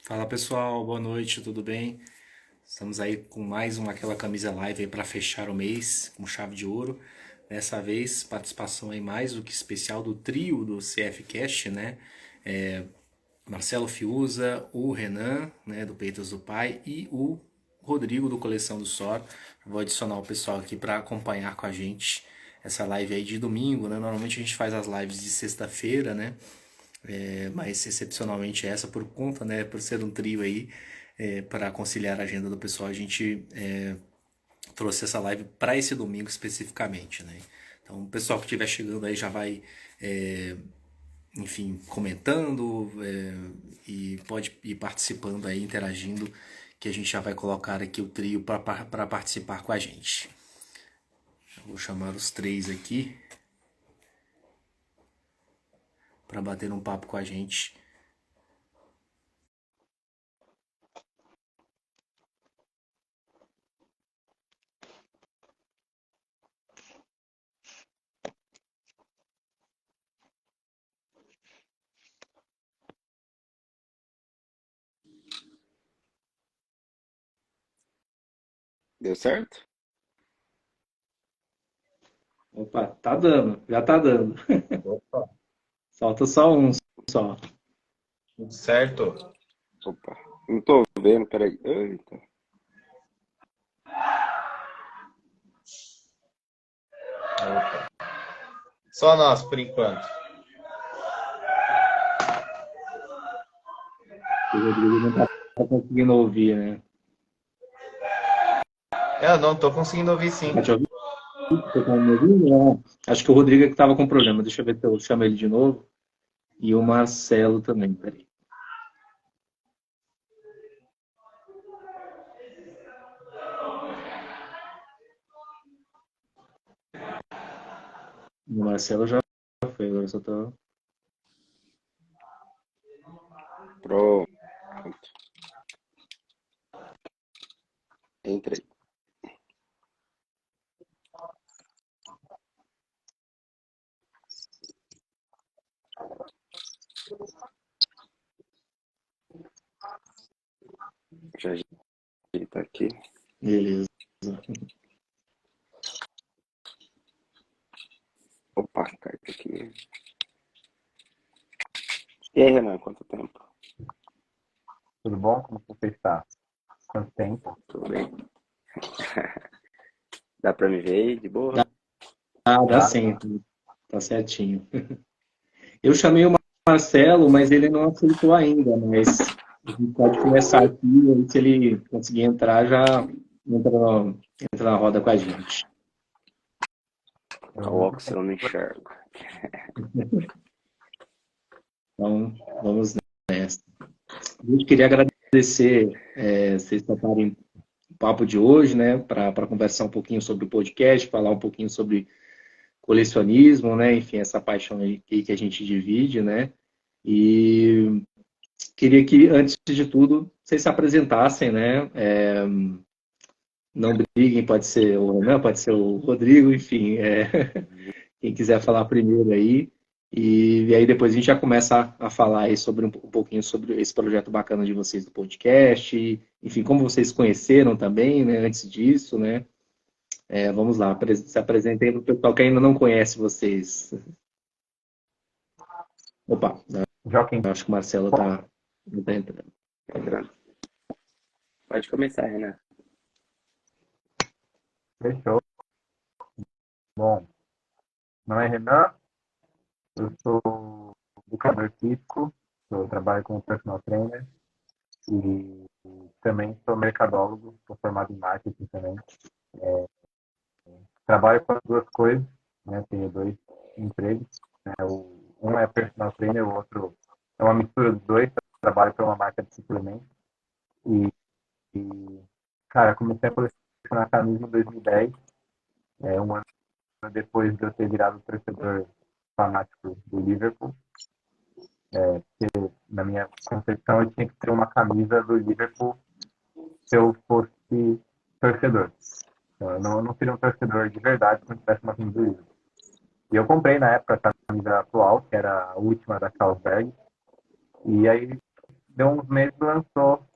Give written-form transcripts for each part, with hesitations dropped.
Fala pessoal, boa noite, tudo bem? Estamos aí com mais uma aquela camisa live aí para fechar o mês com chave de ouro. Dessa vez, participação aí mais do que especial do trio do CF Cast, né? Marcelo Fiuza, o Renan, né, do Peitos do Pai e o Rodrigo do Coleção do SOR. Vou adicionar o pessoal aqui para acompanhar com a gente essa live aí de domingo, né? Normalmente a gente faz as lives de sexta-feira, né? Mas excepcionalmente essa por conta, né, por ser um trio aí, para conciliar a agenda do pessoal, a gente trouxe essa live para esse domingo especificamente, né? Então, o pessoal que estiver chegando aí já vai, é, enfim, comentando e pode ir participando aí, interagindo, que a gente já vai colocar aqui o trio para participar com a gente. Eu vou chamar os três aqui para bater um papo com a gente. Deu certo? Opa, tá dando, já tá dando. Opa, Falta só um só. tudo certo? Opa, não tô vendo, peraí. Eita. Opa. Só nós, por enquanto. O Rodrigo não tá conseguindo ouvir, né? Eu não tô conseguindo ouvir sim. Tá te ouvindo? Você tá me ouvindo? Não. Acho que o Rodrigo é que estava com problema. Deixa eu ver se eu chamo ele de novo. E o Marcelo também, peraí. O Marcelo já foi, agora eu só tô. Pronto. Entrei. Já ajeita aqui. Beleza. Opa, carta aqui. E aí, Renan, quanto tempo? Tudo bom? Como você está? Quanto tempo? Tudo bem? Dá pra me ver aí de Dá, boa? dá Tá? sim, tá certinho. Eu chamei o Marcelo, mas ele não aceitou ainda. Mas a gente pode começar aqui. Aí se ele conseguir entrar, já entra na roda com a gente. Eu Coloco se eu não enxergo. Então, vamos nessa. A gente queria agradecer vocês toparem o papo de hoje, né, para conversar um pouquinho sobre o podcast, falar um pouquinho sobre colecionismo, né, enfim, essa paixão aí que a gente divide, né, e queria que, antes de tudo, vocês se apresentassem, né, não briguem, pode ser o Renan, pode ser o Rodrigo, enfim, quem quiser falar primeiro aí, e aí depois a gente já começa a falar aí sobre um pouquinho sobre esse projeto bacana de vocês do podcast, enfim, como vocês conheceram também, né, antes disso, né? Vamos lá, se apresentem para o pessoal que ainda não conhece vocês. Opa, Joaquim, acho que o Marcelo está entrando. Entrando. Pode começar, Renan. fechou. Bom, meu nome é Renan, eu sou educador físico, eu trabalho como personal trainer e também sou mercadólogo, sou formado em marketing também. Trabalho com as duas coisas, né? Tenho dois empregos. Né? Um é personal trainer, o outro é uma mistura dos dois. Trabalho para uma marca de suplemento. E, cara, comecei a colecionar camisa em 2010, um ano depois de eu ter virado torcedor fanático do Liverpool. Na minha concepção, eu tinha que ter uma camisa do Liverpool se eu fosse torcedor. Então, eu não seria um torcedor de verdade se não tivesse uma camisa do Liverpool. E eu comprei na época a camisa atual, que era a última da Carlsberg. E aí deu uns meses, lançou,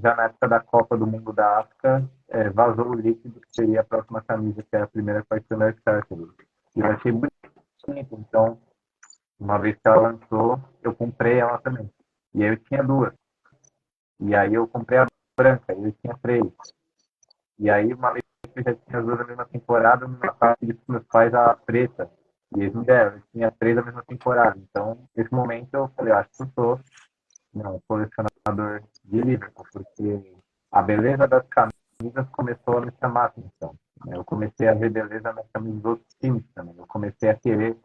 já na época da Copa do Mundo da África, vazou o líquido que seria a próxima camisa, que é a primeira com a Standard Chartered. E eu achei bonito, então, uma vez que ela lançou, eu comprei ela também. E aí eu tinha duas. E aí eu comprei a branca, e eu tinha três. E aí, uma vez que eu já tinha as duas na mesma temporada, no Natal eu pedi para meus pais a preta. E eles me deram, eu tinha três na mesma temporada. Então, nesse momento, eu falei, acho que eu sou não, colecionador de Liverpool, porque a beleza das camisas começou a me chamar a atenção. Né? Eu comecei a ver beleza nas camisas dos outros times também. Eu comecei a querer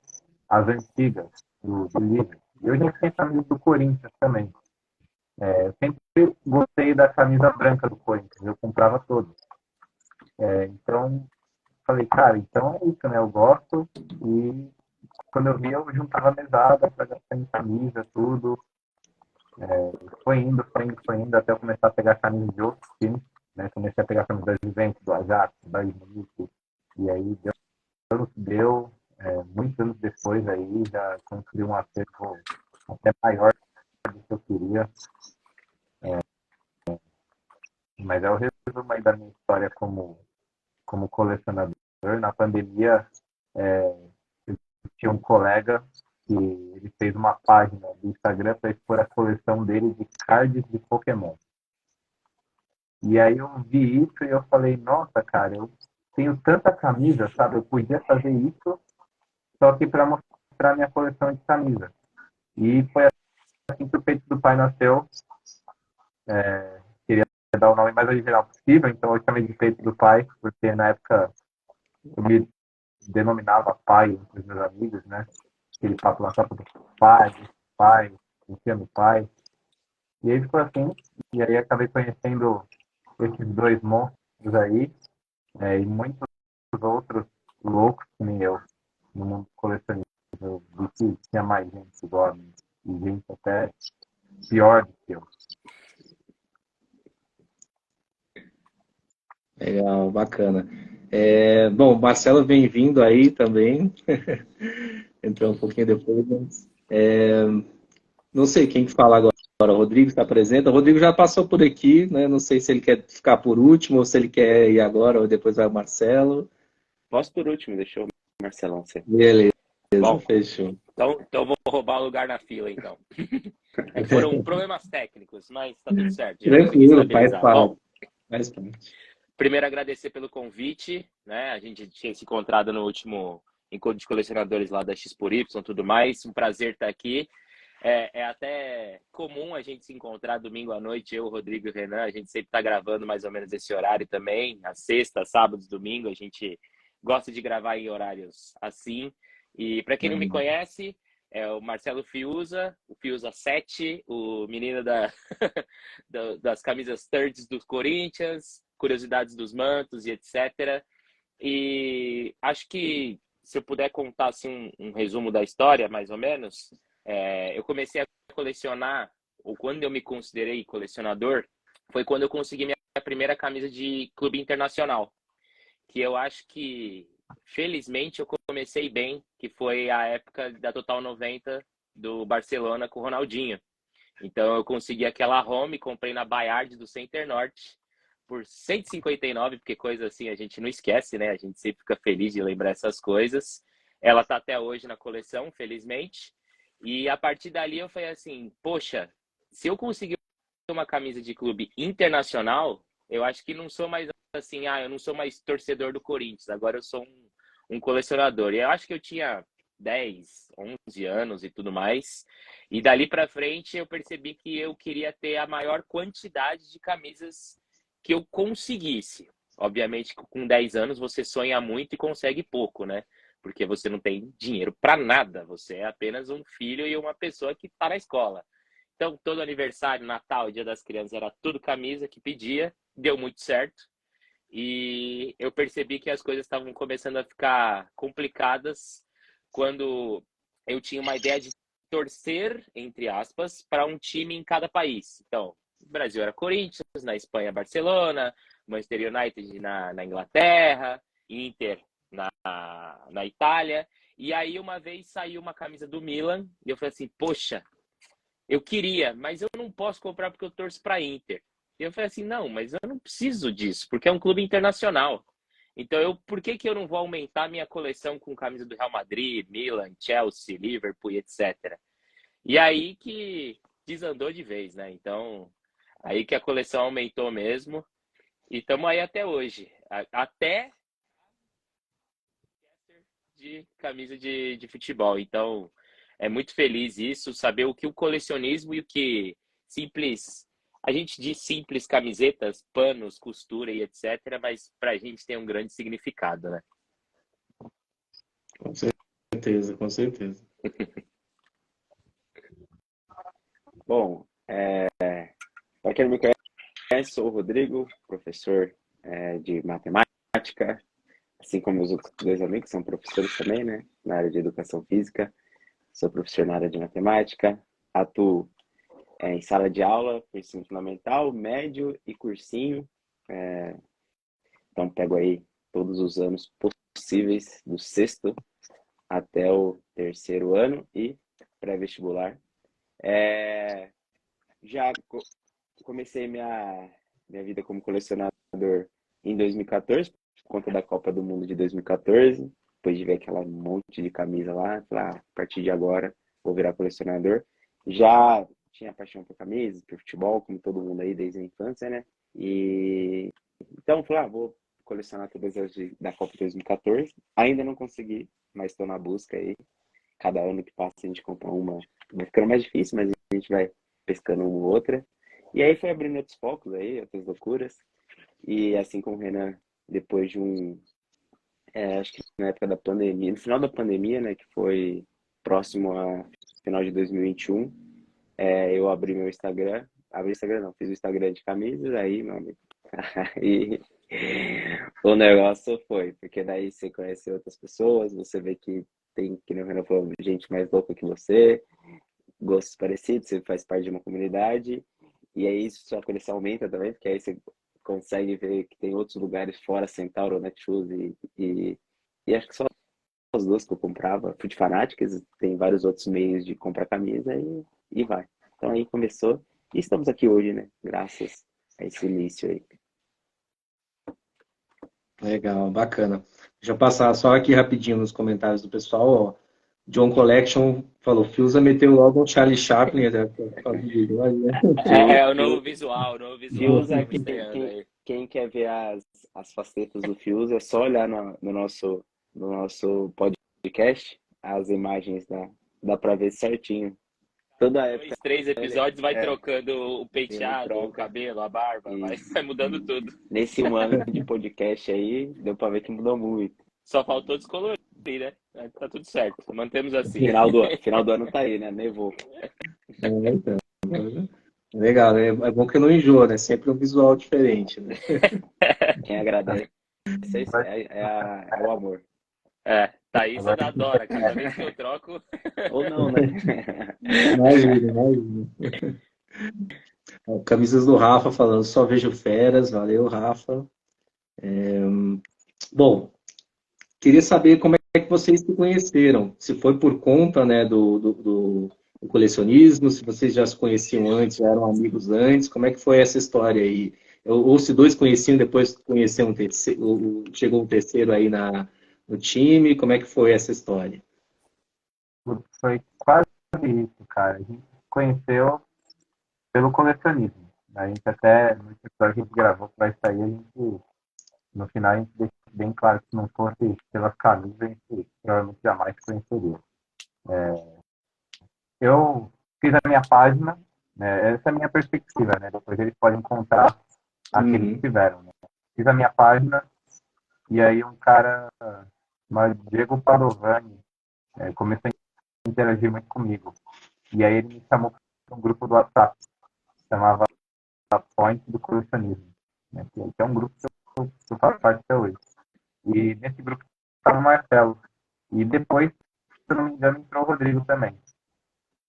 as antigas do Liverpool. E eu já tinha camisa do Corinthians também. Eu sempre gostei da camisa branca do Corinthians, eu comprava todas. Então, falei, cara, então é isso, né? Eu gosto e quando eu vi, eu juntava mesada para gastar em camisa, tudo. Foi indo até eu começar a pegar camisa de outros times, né? Comecei a pegar camisa da Juventus, do Ajax, do Bayern de Munique, e aí muitos anos depois aí já construí um acervo até maior do que eu queria, mas é o resumo aí da minha história como colecionador. Na pandemia, eu tinha um colega que ele fez uma página do Instagram para expor a coleção dele de cards de Pokémon. E aí eu vi isso e eu falei, nossa, cara, eu tenho tanta camisa, sabe? Eu podia fazer isso só que para mostrar minha coleção de camisa. E foi assim que o Peito do Pai nasceu. Queria dar o nome mais original possível, então eu chamei de Peito do Pai, porque na época eu me denominava pai entre os meus amigos, né? Aquele papo lá, papo do pai, ensino pai. E aí ficou assim, e aí acabei conhecendo esses dois monstros aí, e muitos outros loucos que nem eu, no mundo colecionista. Eu vi que tinha mais gente igual a mim, e gente até pior do que eu. Legal, bacana. Bom, Marcelo, bem-vindo aí também. Entrou um pouquinho depois, mas, não sei quem que fala agora. O Rodrigo está presente. O Rodrigo já passou por aqui, né? Não sei se ele quer ficar por último ou se ele quer ir agora ou depois vai o Marcelo. Posso por último, deixa o Marcelão ser. Beleza, Bom, fechou. então eu vou roubar o lugar na fila, então. É que foram problemas técnicos, mas tá tudo certo. Já consegui Tranquilo, faz estabilizar. Bom, parte. Faz parte. primeiro agradecer pelo convite, né? A gente tinha se encontrado no último encontro de colecionadores lá da X por Y e tudo mais. Um prazer estar aqui. É até comum a gente se encontrar domingo à noite, eu, Rodrigo e o Renan. A gente sempre está gravando mais ou menos esse horário também, às sextas, sábados, domingo. A gente gosta de gravar em horários assim. E para quem não me conhece, é o Marcelo Fiuza, o Fiuza 7, o menino das camisas thirds do Corinthians, curiosidades dos mantos e etc. E acho que se eu puder contar assim, um resumo da história, mais ou menos, eu comecei a colecionar, ou quando eu me considerei colecionador, foi quando eu consegui minha primeira camisa de clube internacional, que eu acho que, felizmente, eu comecei bem, que foi a época da Total 90 do Barcelona com o Ronaldinho. Então eu consegui aquela home, comprei na Bayard do Center Norte por 159, porque coisa assim a gente não esquece, né? A gente sempre fica feliz de lembrar essas coisas. Ela tá até hoje na coleção, felizmente. E a partir dali eu falei assim, poxa, se eu conseguir uma camisa de clube internacional, eu acho que não sou mais assim, eu não sou mais torcedor do Corinthians, agora eu sou um colecionador. E eu acho que eu tinha 10, 11 anos e tudo mais. E dali para frente eu percebi que eu queria ter a maior quantidade de camisas que eu conseguisse. Obviamente, com 10 anos você sonha muito e consegue pouco, né? Porque você não tem dinheiro para nada. Você é apenas um filho e uma pessoa que está na escola. Então, todo aniversário, Natal, Dia das Crianças, era tudo camisa que pedia. Deu muito certo. E eu percebi que as coisas estavam começando a ficar complicadas quando eu tinha uma ideia de torcer, entre aspas, para um time em cada país. Então, no Brasil era Corinthians, na Espanha Barcelona, Manchester United na Inglaterra, Inter na Itália. E aí uma vez saiu uma camisa do Milan e eu falei assim, poxa, eu queria, mas eu não posso comprar porque eu torço para Inter. E eu falei assim, não, mas eu não preciso disso, porque é um clube internacional. Então, por que que eu não vou aumentar minha coleção com camisa do Real Madrid, Milan, Chelsea, Liverpool, etc. E aí que desandou de vez, né? Então, aí que a coleção aumentou mesmo. E estamos aí até hoje. Até de camisa de futebol. Então, é muito feliz isso, saber o que o colecionismo e o que simples. A gente diz simples camisetas, panos, costura e etc., mas pra gente tem um grande significado, né? Com certeza, com certeza. Bom, para quem não me conhece, sou o Rodrigo, professor de matemática, assim como os outros dois amigos são professores também, né? Na área de educação física. Sou professor na área de matemática, atuo em sala de aula, ensino fundamental, médio e cursinho. Então, pego aí todos os anos possíveis, do sexto até o terceiro ano e pré-vestibular. Já comecei minha vida como colecionador em 2014, por conta da Copa do Mundo de 2014. Depois de ver aquela monte de camisa lá, falei, a partir de agora vou virar colecionador. Já tinha paixão por camisas, por futebol, como todo mundo aí desde a infância, né? E então falei, vou colecionar todas as da Copa 2014. Ainda não consegui, mas estou na busca aí. Cada ano que passa a gente compra uma. Vai ficando mais difícil, mas a gente vai pescando uma ou outra. E aí foi abrindo outros focos aí, outras loucuras. E assim como o Renan, depois de acho que na época da pandemia, no final da pandemia, né, que foi próximo a final de 2021, eu abri meu Instagram. Abri o Instagram não, fiz o Instagram de camisas, aí, meu amigo. Aí o negócio foi, porque daí você conhece outras pessoas, você vê que tem, que nem o Renan falou, gente mais louca que você, gostos parecidos, você faz parte de uma comunidade, e aí sua coleção aumenta também, porque aí você consegue ver que tem outros lugares fora Centauro, Netshoes e acho que só as duas que eu comprava, Food Fanatics, tem vários outros meios de comprar camisa e vai. Então aí começou, e estamos aqui hoje, né? Graças a esse início aí. Legal, bacana. Deixa eu passar só aqui rapidinho nos comentários do pessoal, ó. John Collection falou, Fiusa meteu logo um Charlie Chaplin, né? É o novo visual, Fiusa, tá estreando aí. quem quer ver as facetas do Fiusa, é só olhar no nosso podcast, as imagens dá pra ver certinho. Toda época 2, 3 episódios vai trocando o ele penteado, o troca. cabelo, a barba, vai mudando tudo. Nesse 1 ano de podcast aí, deu pra ver que mudou muito. Só faltou descolorir, né? Tá tudo certo, mantemos assim. Final do ano tá aí, né? Nevou. Então, legal, né? É bom que não enjoa, né? Sempre um visual diferente, né? Quem agradece é o amor. Thaís adora, cada vez que eu troco. Ou não, né? Imagina, imagina. Camisas do Rafa falando, só vejo feras, valeu, Rafa. Bom, queria saber como é que vocês se conheceram. Se foi por conta, né, do colecionismo, se vocês já se conheciam antes, já eram amigos antes, como é que foi essa história aí? Ou se dois conheciam, depois conheceu um terceiro, chegou um terceiro aí no time, como é que foi essa história? Foi quase isso, cara. A gente se conheceu pelo colecionismo. A gente até, no episódio que a gente gravou, que vai sair, no final a gente deixou bem claro que se não fosse pelas camisas, a gente provavelmente jamais se conheceria. Eu fiz a minha página, né, essa é a minha perspectiva, né? Depois eles podem contar aqueles que tiveram, né? Fiz a minha página e aí um cara, mas Diego Padovani, começou a interagir muito comigo. E aí ele me chamou para um grupo do WhatsApp, chamava Point do Colecionismo, né? Que é um grupo que eu faço parte até hoje. E nesse grupo estava o Marcelo. E depois, se eu não me engano, entrou o Rodrigo também.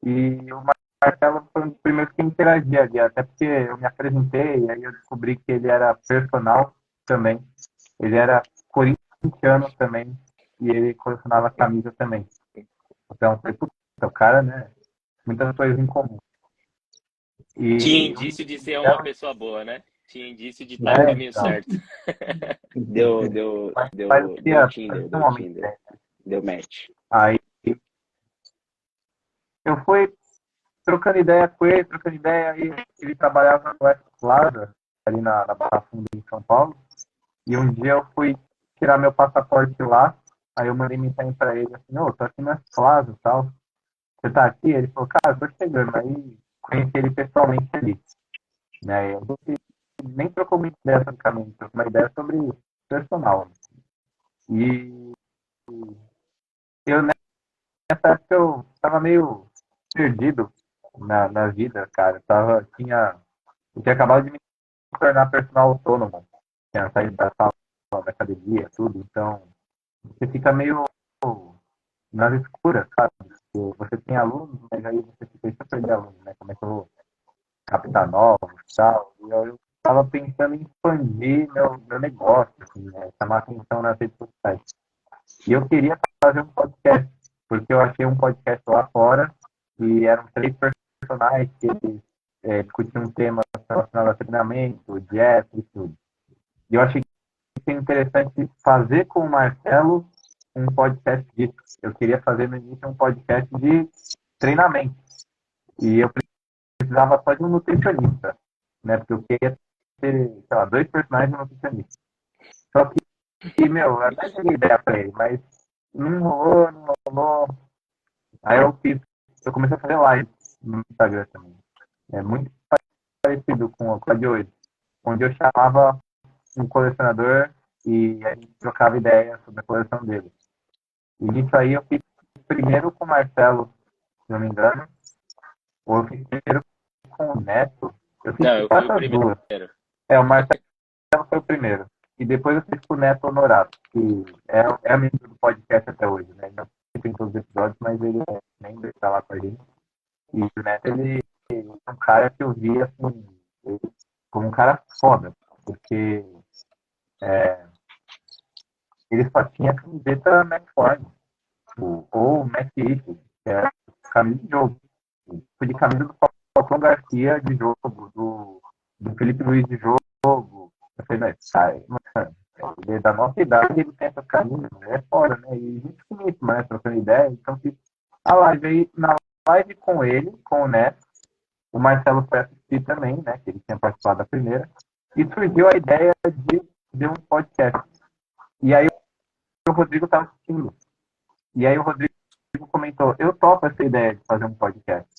E o Marcelo foi um dos primeiros que interagia ali, até porque eu me apresentei e aí eu descobri que ele era personal também. Ele era corintiano também e ele colecionava camisa também. Então, foi, puta, o cara, né? Muitas coisas em comum. Tinha E indício de ser uma pessoa boa, né? Tinha indício de estar no caminho então, certo. mas Deu parecia Tinder, um deu homem Tinder, sério. deu match. Aí eu fui trocando ideia com ele, trocando ideia, aí ele trabalhava no West Plaza, ali na Barra Funda, em São Paulo. E um dia eu fui tirar meu passaporte lá, aí eu mandei mensagem pra ele, assim, ô, tô aqui na Plaza e tal, você tá aqui? Ele falou, cara, tô chegando. Aí conheci ele pessoalmente ali, né? A gente nem trocou muita ideia sobre caminho, trocou uma ideia sobre personal. E eu, nessa época, eu tava meio perdido na vida, cara. Eu tinha acabado de me tornar personal autônomo, tinha saído da sala da academia, tudo, então você fica meio nas escuras, sabe? Porque você tem alunos, mas aí você fica, e se eu perder alunos, né? Como é que eu vou captar novos e tal? E eu estava pensando em expandir meu negócio, assim, né? Chamar atenção nas redes sociais. E eu queria fazer um podcast, porque eu achei um podcast lá fora e eram 3 personagens que eles discutiam temas relacionados a treinamento, dieta e tudo. E eu achei que seria interessante fazer com o Marcelo um podcast disso. Eu queria fazer no início um podcast de treinamento. E eu precisava só de um nutricionista, né? Porque eu queria ter, sei lá, 2 personagens e um nutricionista. Só que, meu, eu até cheguei ideia pra ele, mas não rolou. Aí eu comecei a fazer live no Instagram também. É muito parecido com a de hoje, onde eu chamava um colecionador e a gente trocava ideias sobre a coleção dele. E nisso aí eu fiz primeiro com o Marcelo, se não me engano, ou eu fiz primeiro com o Neto. Eu fiz Não, eu com fui o essas primeiro. duas. O Marcelo foi o primeiro. E depois eu fiz com o Neto Honorato, que é amigo do podcast até hoje, né? Ele não tem todos os episódios, mas ele é membro, está lá com a gente. E o Neto, ele é um cara que eu vi, assim, como um cara foda, porque ele só tinha camiseta Metform, ou Matt Riff, que é camisa de jogo. Tipo de camisa do Falcão Garcia de jogo, do Felipe Luiz de jogo. Eu falei, não, sai, mano, ele é da nossa idade, ele tem essa camisa, é foda, né? E a gente com isso, né? Trocando ideia, então fiz a live aí, na live com ele, com o Neto, o Marcelo foi assistir também, né? Que ele tinha participado da primeira, e surgiu a ideia de um podcast. E aí o Rodrigo estava assistindo. E aí o Rodrigo comentou, eu topo essa ideia de fazer um podcast.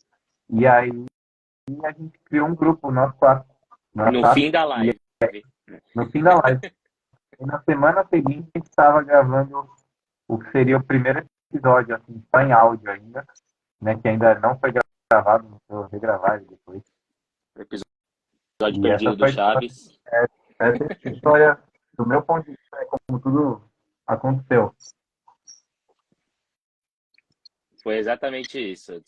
E aí a gente criou um grupo, nós 4, no No WhatsApp, fim da e live. no fim da live. E na semana seguinte a gente estava gravando o que seria o primeiro episódio, assim, só em áudio ainda, né? Que ainda não foi gravado, não foi regravar ele depois. Episódio E essa perdido do foi Chaves. essa história do meu ponto de vista, né, como tudo aconteceu. Foi exatamente isso.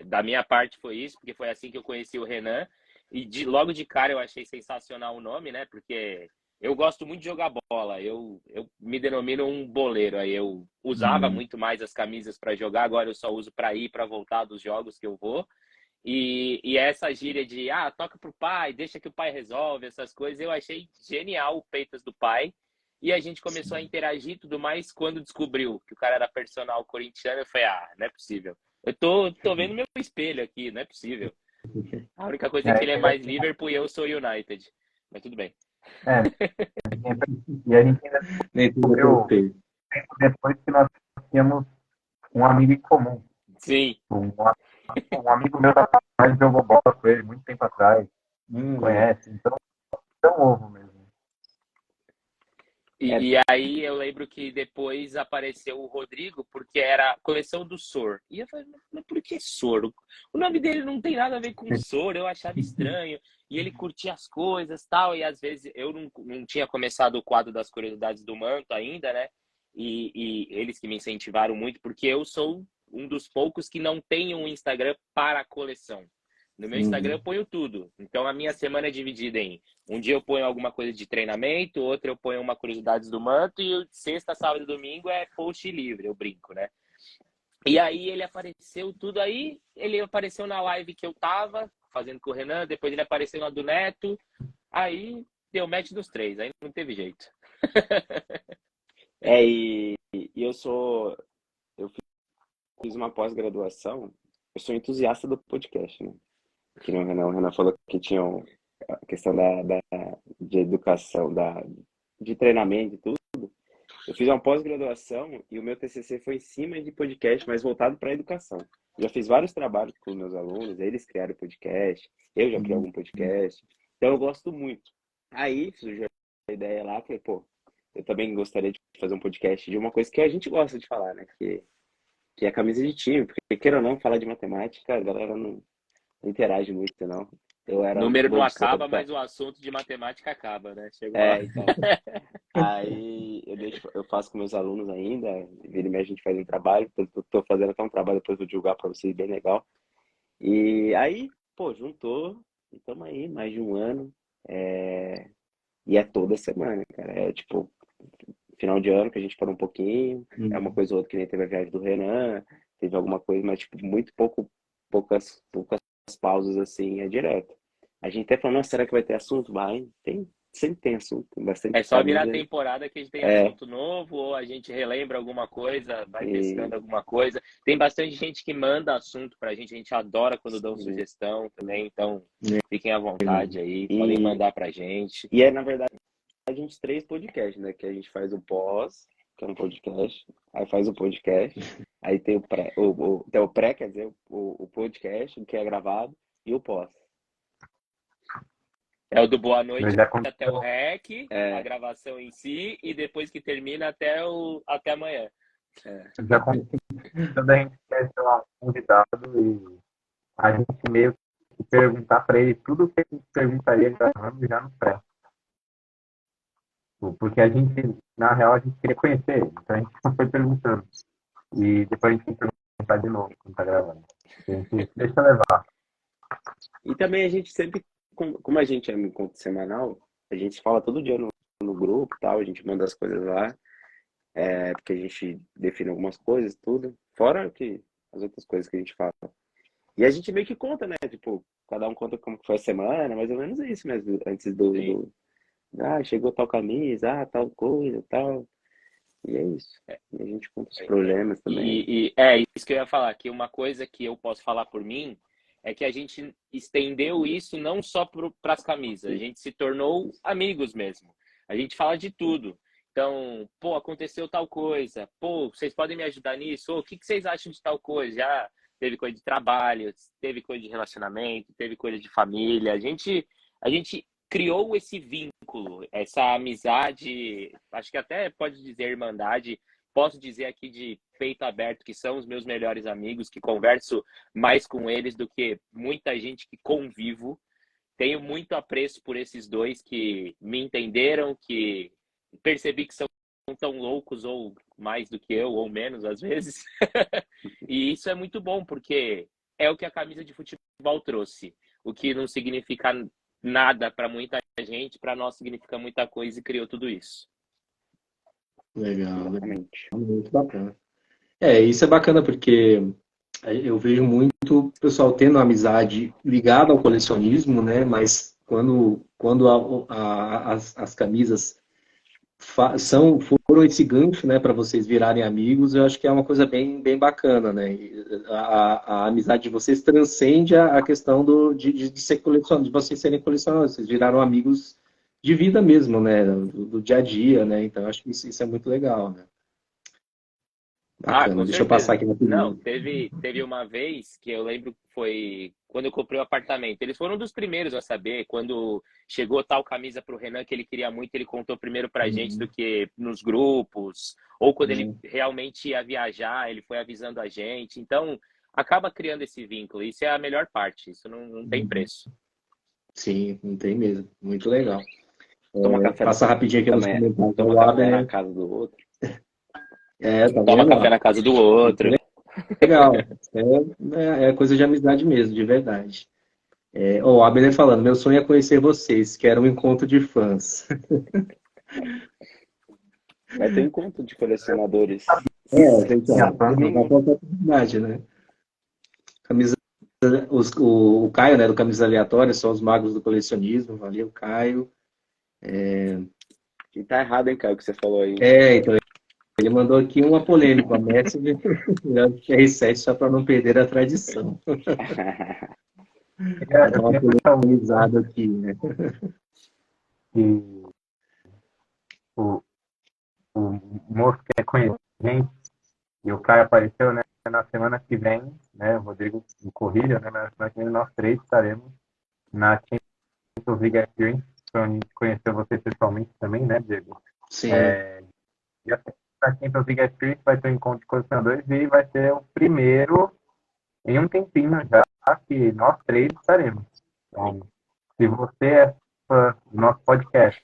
Da minha parte foi isso, porque foi assim que eu conheci o Renan. E logo de cara eu achei sensacional o nome, né? Porque eu gosto muito de jogar bola. Eu me denomino um boleiro. Aí eu usava muito mais as camisas para jogar, agora eu só uso para ir, para voltar dos jogos que eu vou. E essa gíria de, toca pro pai, deixa que o pai resolve, essas coisas, eu achei genial o Peitas do Pai. E a gente começou a interagir e tudo mais. Quando descobriu que o cara era personal corintiano, eu falei, não é possível. Eu tô vendo meu espelho aqui, não é possível. A única coisa é que ele é mais Liverpool e eu sou United. Mas tudo bem. E a gente ainda descobriu depois que nós tínhamos um amigo em comum. Sim. Um amigo meu da paz jogou bola com ele muito tempo atrás. Conhece, então ovo mesmo. E aí eu lembro que depois apareceu o Rodrigo, porque era a coleção do Sor. E eu falei, mas por que Sor? O nome dele não tem nada a ver com Sor, eu achava estranho. E ele curtia as coisas tal, e às vezes eu não tinha começado o quadro das curiosidades do manto ainda, né? E eles que me incentivaram muito, porque eu sou um dos poucos que não tem um Instagram para a coleção. No meu Instagram eu ponho tudo. Então a minha semana é dividida em um dia eu ponho alguma coisa de treinamento, outro eu ponho uma curiosidades do manto e sexta, sábado e domingo é post livre, eu brinco, né? E aí ele apareceu tudo aí, ele apareceu na live que eu tava, fazendo com o Renan, depois ele apareceu na do Neto, aí deu match dos três, aí não teve jeito. E eu fiz uma pós-graduação, eu sou entusiasta do podcast, né? Que nem o Renan falou que tinha a questão de educação, de treinamento e tudo. Eu fiz uma pós-graduação e o meu TCC foi em cima de podcast, mas voltado para a educação. Já fiz vários trabalhos com meus alunos, eles criaram podcast, eu já criei algum podcast, então eu gosto muito. Aí surgiu a ideia lá, falei, pô, eu também gostaria de fazer um podcast de uma coisa que a gente gosta de falar, né? Que é a camisa de time, porque queira ou não, falar de matemática, a galera não interage muito, não. Eu era Número não bolsista, acaba, mas o assunto de matemática acaba, né? Chegou lá. então. Aí eu faço com meus alunos ainda, vira e mexe a gente faz um trabalho, eu tô fazendo até um trabalho, depois vou divulgar para vocês, bem legal. E aí, pô, juntou, e estamos aí, mais de um ano, e é toda semana, cara, é tipo, final de ano que a gente parou um pouquinho, é uma coisa ou outra que nem teve a viagem do Renan, teve alguma coisa, mas tipo, muito poucas pausas assim, é direto. A gente até falou, nossa, será que vai ter assunto? Vai, sempre tem assunto, tem bastante É só virar camisa. temporada que a gente tem assunto novo, ou a gente relembra alguma coisa, vai pescando alguma coisa. Tem bastante gente que manda assunto pra gente adora quando dão sugestão também, então fiquem à vontade aí, podem mandar pra gente. E na verdade, a gente 3 podcasts, né? Que a gente faz o pós, que é um podcast, aí faz o podcast, aí tem o pré, tem o pré, quer dizer, o podcast, o que é gravado, e o pós. É o do Boa Noite Já até o REC, a gravação em si, e depois que termina até amanhã. Já quando a gente quer ser um convidado e a gente meio que perguntar para ele tudo o que a gente perguntaria gravando já no pré. Porque a gente, na real, a gente queria conhecer ele, então a gente só foi perguntando. E depois a gente tem que perguntar de novo quando tá gravando. A gente deixa levar. E também a gente sempre, como a gente é um encontro semanal, a gente fala todo dia no grupo e tal, a gente manda as coisas lá, porque a gente define algumas coisas, tudo, fora que as outras coisas que a gente fala. E a gente meio que conta, né? Tipo, cada um conta como que foi a semana, mais ou menos isso mesmo, antes chegou tal camisa, tal coisa, tal. E é isso. E a gente conta os problemas também. E é isso que eu ia falar, que uma coisa que eu posso falar por mim é que a gente estendeu isso não só para as camisas, a gente se tornou amigos mesmo. A gente fala de tudo. Então, pô, aconteceu tal coisa, pô, vocês podem me ajudar nisso? O que vocês acham de tal coisa? Já teve coisa de trabalho, teve coisa de relacionamento, teve coisa de família. A gente criou esse vínculo, essa amizade, acho que até pode dizer irmandade, posso dizer aqui de peito aberto que são os meus melhores amigos, que converso mais com eles do que muita gente que convivo. Tenho muito apreço por esses dois que me entenderam, que percebi que são tão loucos ou mais do que eu, ou menos às vezes. E isso é muito bom, porque é o que a camisa de futebol trouxe. O que não significa nada para muita gente, para nós significa muita coisa e criou tudo isso. Legal, Exatamente. muito bacana. Isso é bacana porque eu vejo muito pessoal tendo amizade ligada ao colecionismo, né? Mas quando as camisas foram esse gancho, né, para vocês virarem amigos, eu acho que é uma coisa bem, bem bacana, né? A amizade de vocês transcende a questão de ser colecionador, de vocês serem colecionadores, vocês viraram amigos de vida mesmo, né? Do dia a dia, né? Então, eu acho que isso é muito legal, né? Bacana. Com Deixa eu certeza. passar aqui na Não, teve uma vez que eu lembro que foi quando eu comprei o apartamento. Eles foram um dos primeiros a saber. Quando chegou tal camisa para o Renan que ele queria muito, ele contou primeiro para gente do que nos grupos. Ou quando ele realmente ia viajar, ele foi avisando a gente. Então, acaba criando esse vínculo. Isso é a melhor parte. Isso não tem preço. Sim, não tem mesmo. Muito legal. Toma café Passa rapidinho aqui nos comentários. Toma café na casa do outro. Tá Toma vendo? café na casa do outro. Legal. É coisa de amizade mesmo, de verdade. O Abner falando, meu sonho é conhecer vocês, quero um encontro de fãs. Vai ter um encontro de colecionadores. Tem a oportunidade, né? Camisa o Caio, né, do Camisas Aleatórias, são os magos do colecionismo. Valeu, Caio. E tá errado, hein, Caio, o que você falou aí. Então, ele mandou aqui uma polêmica, a Messi virando CR7 só para não perder a tradição. Vou dar Eu uma queria puxar polemizada aqui, né? que o, o moço que é conhecido, e o Caio apareceu, né? Na semana que vem, né? O Rodrigo do Corrida, né? Na semana que vem nós três estaremos na Champions League Experience, para a gente conhecer você pessoalmente também, né, Diego? Sim. E a Champions League Experience vai ter um encontro de colecionadores e vai ser o primeiro em um tempinho já que nós três estaremos. Então, se você é fã do nosso podcast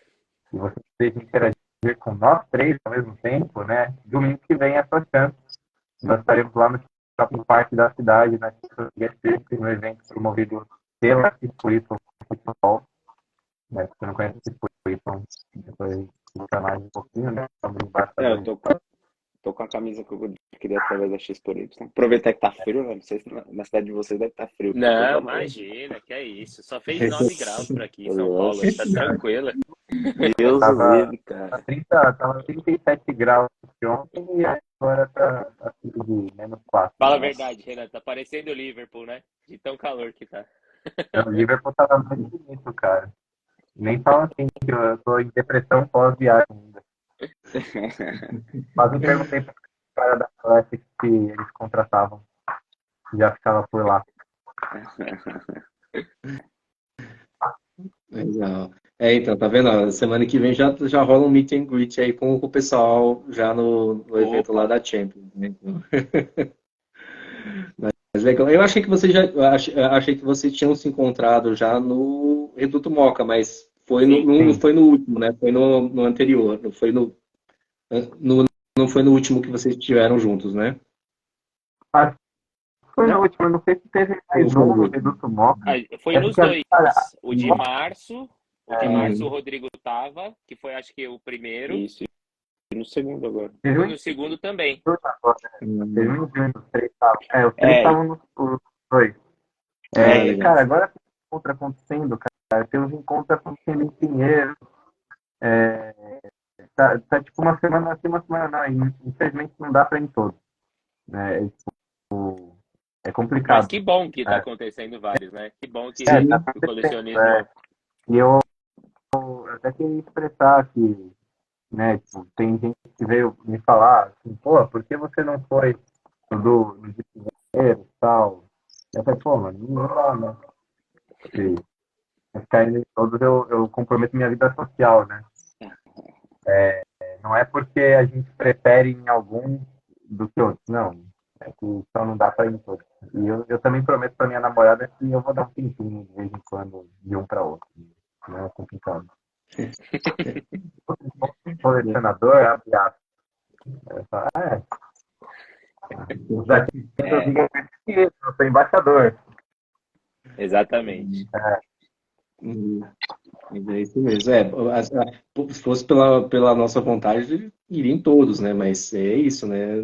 e você deseja interagir com nós três ao mesmo tempo, né? Domingo que vem é a sua chance. Nós estaremos lá no Shopping Parque da cidade, na no evento promovido pela Cipurito Futebol. Né? Se você não conhece o Cipurito, depois fica mais um pouquinho, né? Somos Eu embaixadores. tô com a camisa que eu queria através da X por Y. Aproveitar que tá frio, né? Não sei se na cidade de vocês deve estar frio. Não, imagina, que é isso. Só fez 9 graus por aqui em São Paulo, tá tranquilo. Deus Tava, livre, cara. tava 37 graus ontem e agora tá tipo de menos 4. Fala a Nossa. verdade, Renan, tá parecendo o Liverpool, né? De tão calor que tá. O Liverpool tava muito bonito, cara. Nem fala assim que eu tô em depressão pós-viagem ainda. Mas eu perguntei pro cara da Classic se eles contratavam. Já ficava por lá. Legal. Então, tá vendo? Ó, semana que vem já rola um meet and greet aí com o pessoal já no evento lá da Champions, né? Então, mas legal. Eu achei que você achei que vocês tinham se encontrado já no Reduto Moca, mas não Sim. foi no último, né? Foi no anterior, não foi no último que vocês estiveram juntos, né? Acho que foi no Não, último, eu não sei se teve não mais foi um no no último. Reduto Moca. Foi nos porque, dois. cara, O de março, o Uhum. Rodrigo tava, que foi acho que o primeiro, Isso. E no segundo agora. e no segundo também. Teve um junho, os três estavam. Os três É, estavam nos dois. Legal. Cara, agora tem encontro acontecendo, cara. Tem uns encontros acontecendo em Pinheiro. Tá tipo uma semana assim, uma semana não. Infelizmente não dá pra ir em todos. Né? É Mas complicado. que bom que tá É. acontecendo vários, né? Que bom que Sim. Tá o acontecendo. colecionismo. E eu até queria expressar que, né, tipo, tem gente que veio me falar assim, pô, por que você não foi no de Pinheiro e tal? Eu falei, pô, mano, não dá, né? Se ficar indo em todos, eu comprometo minha vida social, né? Não é porque a gente prefere em algum do que outros, não. É que só não dá pra ir em todos. E eu também prometo pra minha namorada que eu vou dar um tempinho de vez em quando de um pra outro. Não é complicado. Colecionador, abre aspas. Eu falo, já eu sou embaixador. Exatamente. Uhum. É isso mesmo. Se fosse pela nossa vontade, iria em todos, né? Mas é isso, né?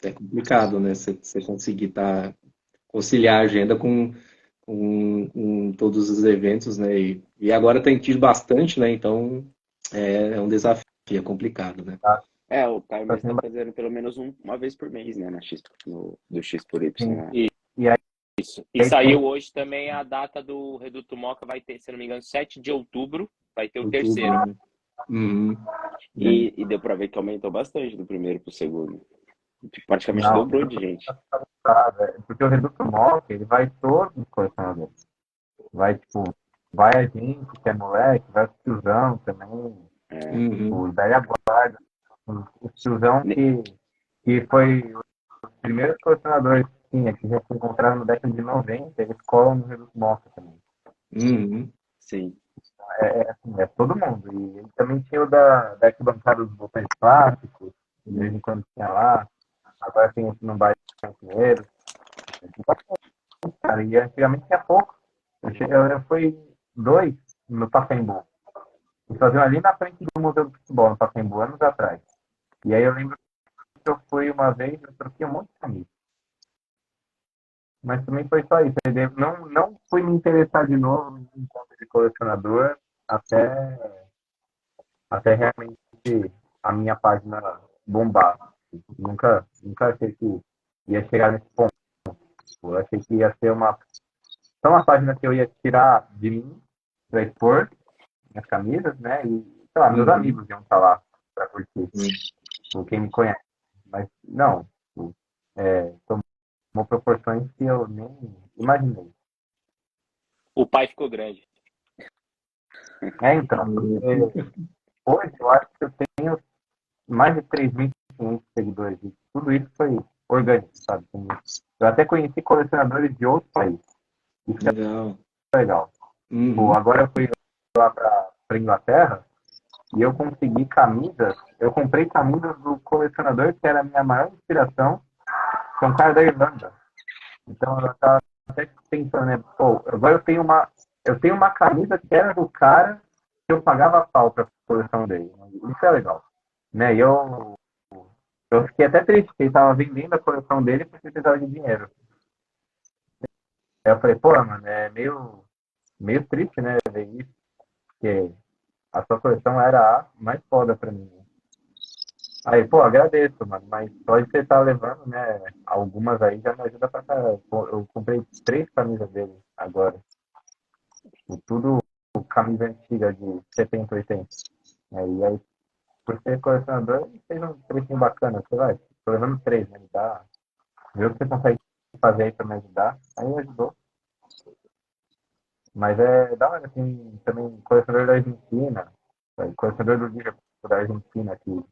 É complicado, né? Você conseguir conciliar a agenda com todos os eventos, né? E agora tem tido bastante, né? Então é um desafio, é complicado, né? o Caio mesmo tá fazendo pelo menos uma vez por mês, né? Do X por Y, né? E aí, Isso. E saiu hoje também a data do Reduto Moca, vai ter, se não me engano, 7 de outubro, vai ter o terceiro. Né? Uhum. E deu pra ver que aumentou bastante do primeiro pro segundo. Praticamente dobrou de gente. porque o Reduto Mock, ele vai todos os colecionadores. Vai a gente, que é moleque, vai o tiozão também, Uhum. o velha guarda, o tiozão que foi os primeiros colecionadores que tinha, que já se encontraram na década de 90, eles colam no Reduto Mock também. Uhum. Sim. É todo mundo. E também tinha o da arquibancada dos botões clássicos, de vez em quando tinha lá. Agora tem esse no bairro Pinheiro. Cara, e antigamente tinha pouco. Eu fui dois no Pacaembu. Eles faziam ali na frente do Museu do Futebol, no Pacaembu, anos atrás. E aí eu lembro que eu fui uma vez, eu troquei um monte de camisa. Mas também foi só isso, entendeu? Não fui me interessar de novo em conta de colecionador até, até realmente a minha página bombar. Nunca achei que ia chegar nesse ponto. Eu achei que ia ser só uma página que eu ia tirar de mim para expor minhas camisas, né? E, sei lá, meus Uhum. amigos iam estar lá para curtir, Uhum. por quem me conhece. Mas não, tomou proporções que eu nem imaginei. O pai ficou grande. Então, porque hoje eu acho que eu tenho mais de 3.500 seguidores. E tudo isso foi orgânico, sabe? Eu até conheci colecionadores de outros países. Isso que Legal. é legal. Pô, Uhum. agora eu fui lá para Inglaterra e eu consegui camisas. Eu comprei camisas do colecionador que era a minha maior inspiração, que é um cara da Irlanda. Então eu tava até pensando, né? Pô, agora eu tenho uma camisa que era do cara que eu pagava pau pra coleção dele. Isso é legal. Né? E eu fiquei até triste, porque ele tava vendendo a coleção dele porque precisava de dinheiro. Aí eu falei, pô, mano, é meio triste, né? Ver isso, porque a sua coleção era a mais foda pra mim. Aí, pô, agradeço, mano, mas só de você estar levando, né? Algumas aí já me ajuda pra caralho. Pô, eu comprei 3 camisas dele agora. E tudo camisa antiga de 70, 80. Aí, por ser colecionador, fez um precinho bacana. Você vai, tô levando 3, né? Dá, vê o que você consegue fazer aí pra me ajudar. Aí ajudou. Mas é da hora, assim, também colecionador da Argentina, colecionador do Liverpool da Argentina, que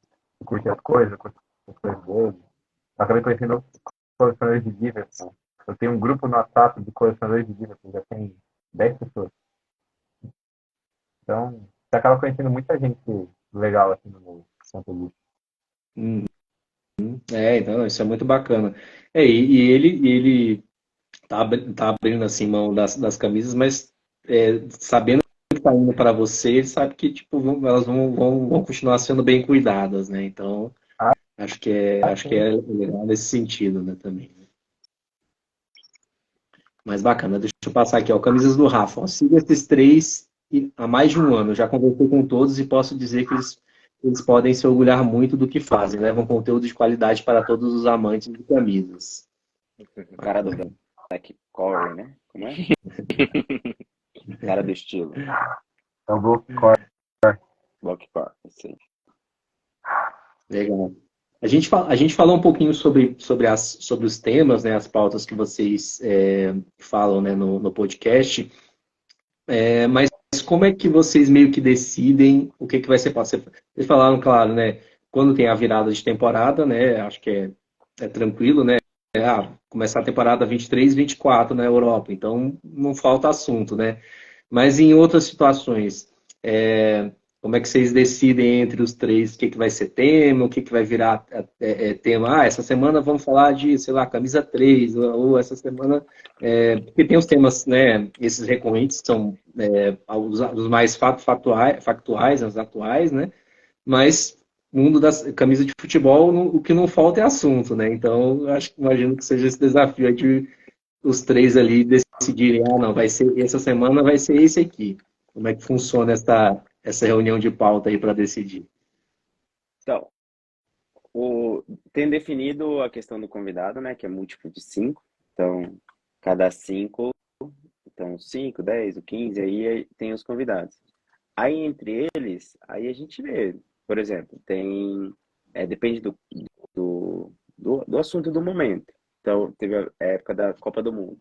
curte as coisas, curte as coisas dele. Eu acabei conhecendo outros colecionadores de Liverpool. Eu tenho um grupo no WhatsApp de colecionadores de Liverpool, já tem 10 pessoas. Então, você acaba conhecendo muita gente legal assim no meio, por conta disso. Uhum. Então, isso é muito bacana. E ele tá abrindo assim mão das camisas, mas sabendo que tá indo para você, ele sabe que tipo, elas vão continuar sendo bem cuidadas, né? Então, Ah, acho que é sim. legal nesse sentido, né, também. Mas bacana, deixa eu passar aqui, ó, camisas do Rafa. Ó, sigo esses três há mais de um ano. Já conversei com todos e posso dizer que eles podem se orgulhar muito do que fazem. Levam conteúdo de qualidade para todos os amantes de camisas. O cara do Bacana. Black Corey, né? Como é? Cara do estilo. É o Blue Core. Black Corey, assim. Legal. A gente falou um pouquinho sobre os temas, né, as pautas que vocês falam, né, no podcast. Mas como é que vocês meio que decidem o que vai ser passado? Vocês falaram, claro, né? Quando tem a virada de temporada, né? Acho que é tranquilo, né? Começar a temporada 23, 24 na Europa, então não falta assunto, né? Mas em outras situações, como é que vocês decidem entre os três o que vai ser tema, o que vai virar tema? Essa semana vamos falar de, sei lá, camisa 3 ou essa semana. Porque tem os temas, né, esses recorrentes, que são os mais factuais, os atuais, né? Mas no mundo das camisas de futebol, o que não falta é assunto, né? Então, eu imagino que seja esse desafio aí de os três ali decidirem, não, vai ser essa semana vai ser esse aqui. Como é que funciona essa reunião de pauta aí para decidir? Então, tem definido a questão do convidado, né? Que é múltiplo de 5. Então, cada 5, então 5, 10, o 15, aí tem os convidados. Aí entre eles, aí a gente vê, por exemplo, depende do assunto do momento. Então, teve a época da Copa do Mundo.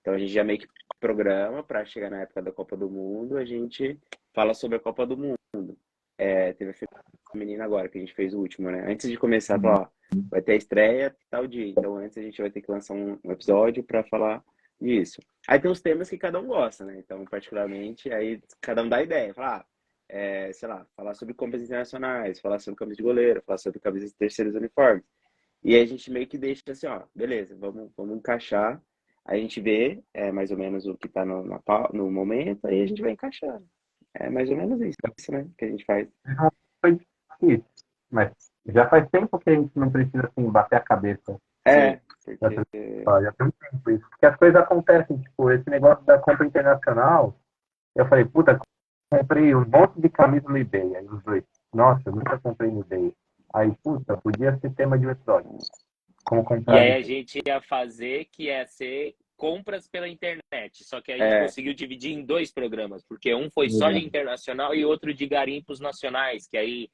Então, a gente já meio que programa para chegar na época da Copa do Mundo, a gente fala sobre a Copa do Mundo. Teve a feminina agora, que a gente fez o último, né? Antes de começar, falar, ó, vai ter a estreia tal dia. Então, antes a gente vai ter que lançar um episódio para falar disso. Aí tem os temas que cada um gosta, né? Então, particularmente, aí cada um dá ideia. Falar, sei lá, falar sobre compras internacionais, falar sobre camisa de goleiro, falar sobre camisas de terceiros uniformes. E aí a gente meio que deixa assim, ó, beleza, vamos encaixar. Aí a gente vê mais ou menos o que tá no momento, aí a gente vai encaixando. É mais ou menos isso, né? Que a gente faz. Não foi difícil, mas já faz tempo que a gente não precisa assim, bater a cabeça. É, porque Já tem um tempo isso. Porque as coisas acontecem, tipo, esse negócio da compra internacional, eu falei, puta, comprei um monte de camisa no eBay. Aí os dois, nossa, eu nunca comprei no eBay. Aí, puta, podia ser tema de um episódio. Como E comprar no aí a eBay. gente ia fazer que ia ser compras pela internet. Só que a gente é, conseguiu dividir em dois programas, porque um foi só de internacional e outro de garimpos nacionais, que aí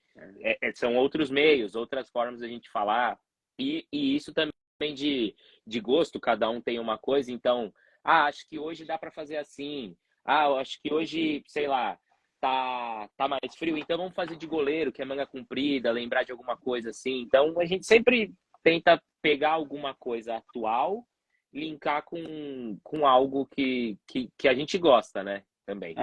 são outros meios, outras formas da gente falar. E isso também de gosto, cada um tem uma coisa. Então, acho que hoje dá para fazer assim. Eu acho que hoje, sei lá, tá mais frio, então vamos fazer de goleiro, que é manga comprida, lembrar de alguma coisa assim. Então, a gente sempre tenta pegar alguma coisa atual, linkar com algo que a gente gosta, né? Também.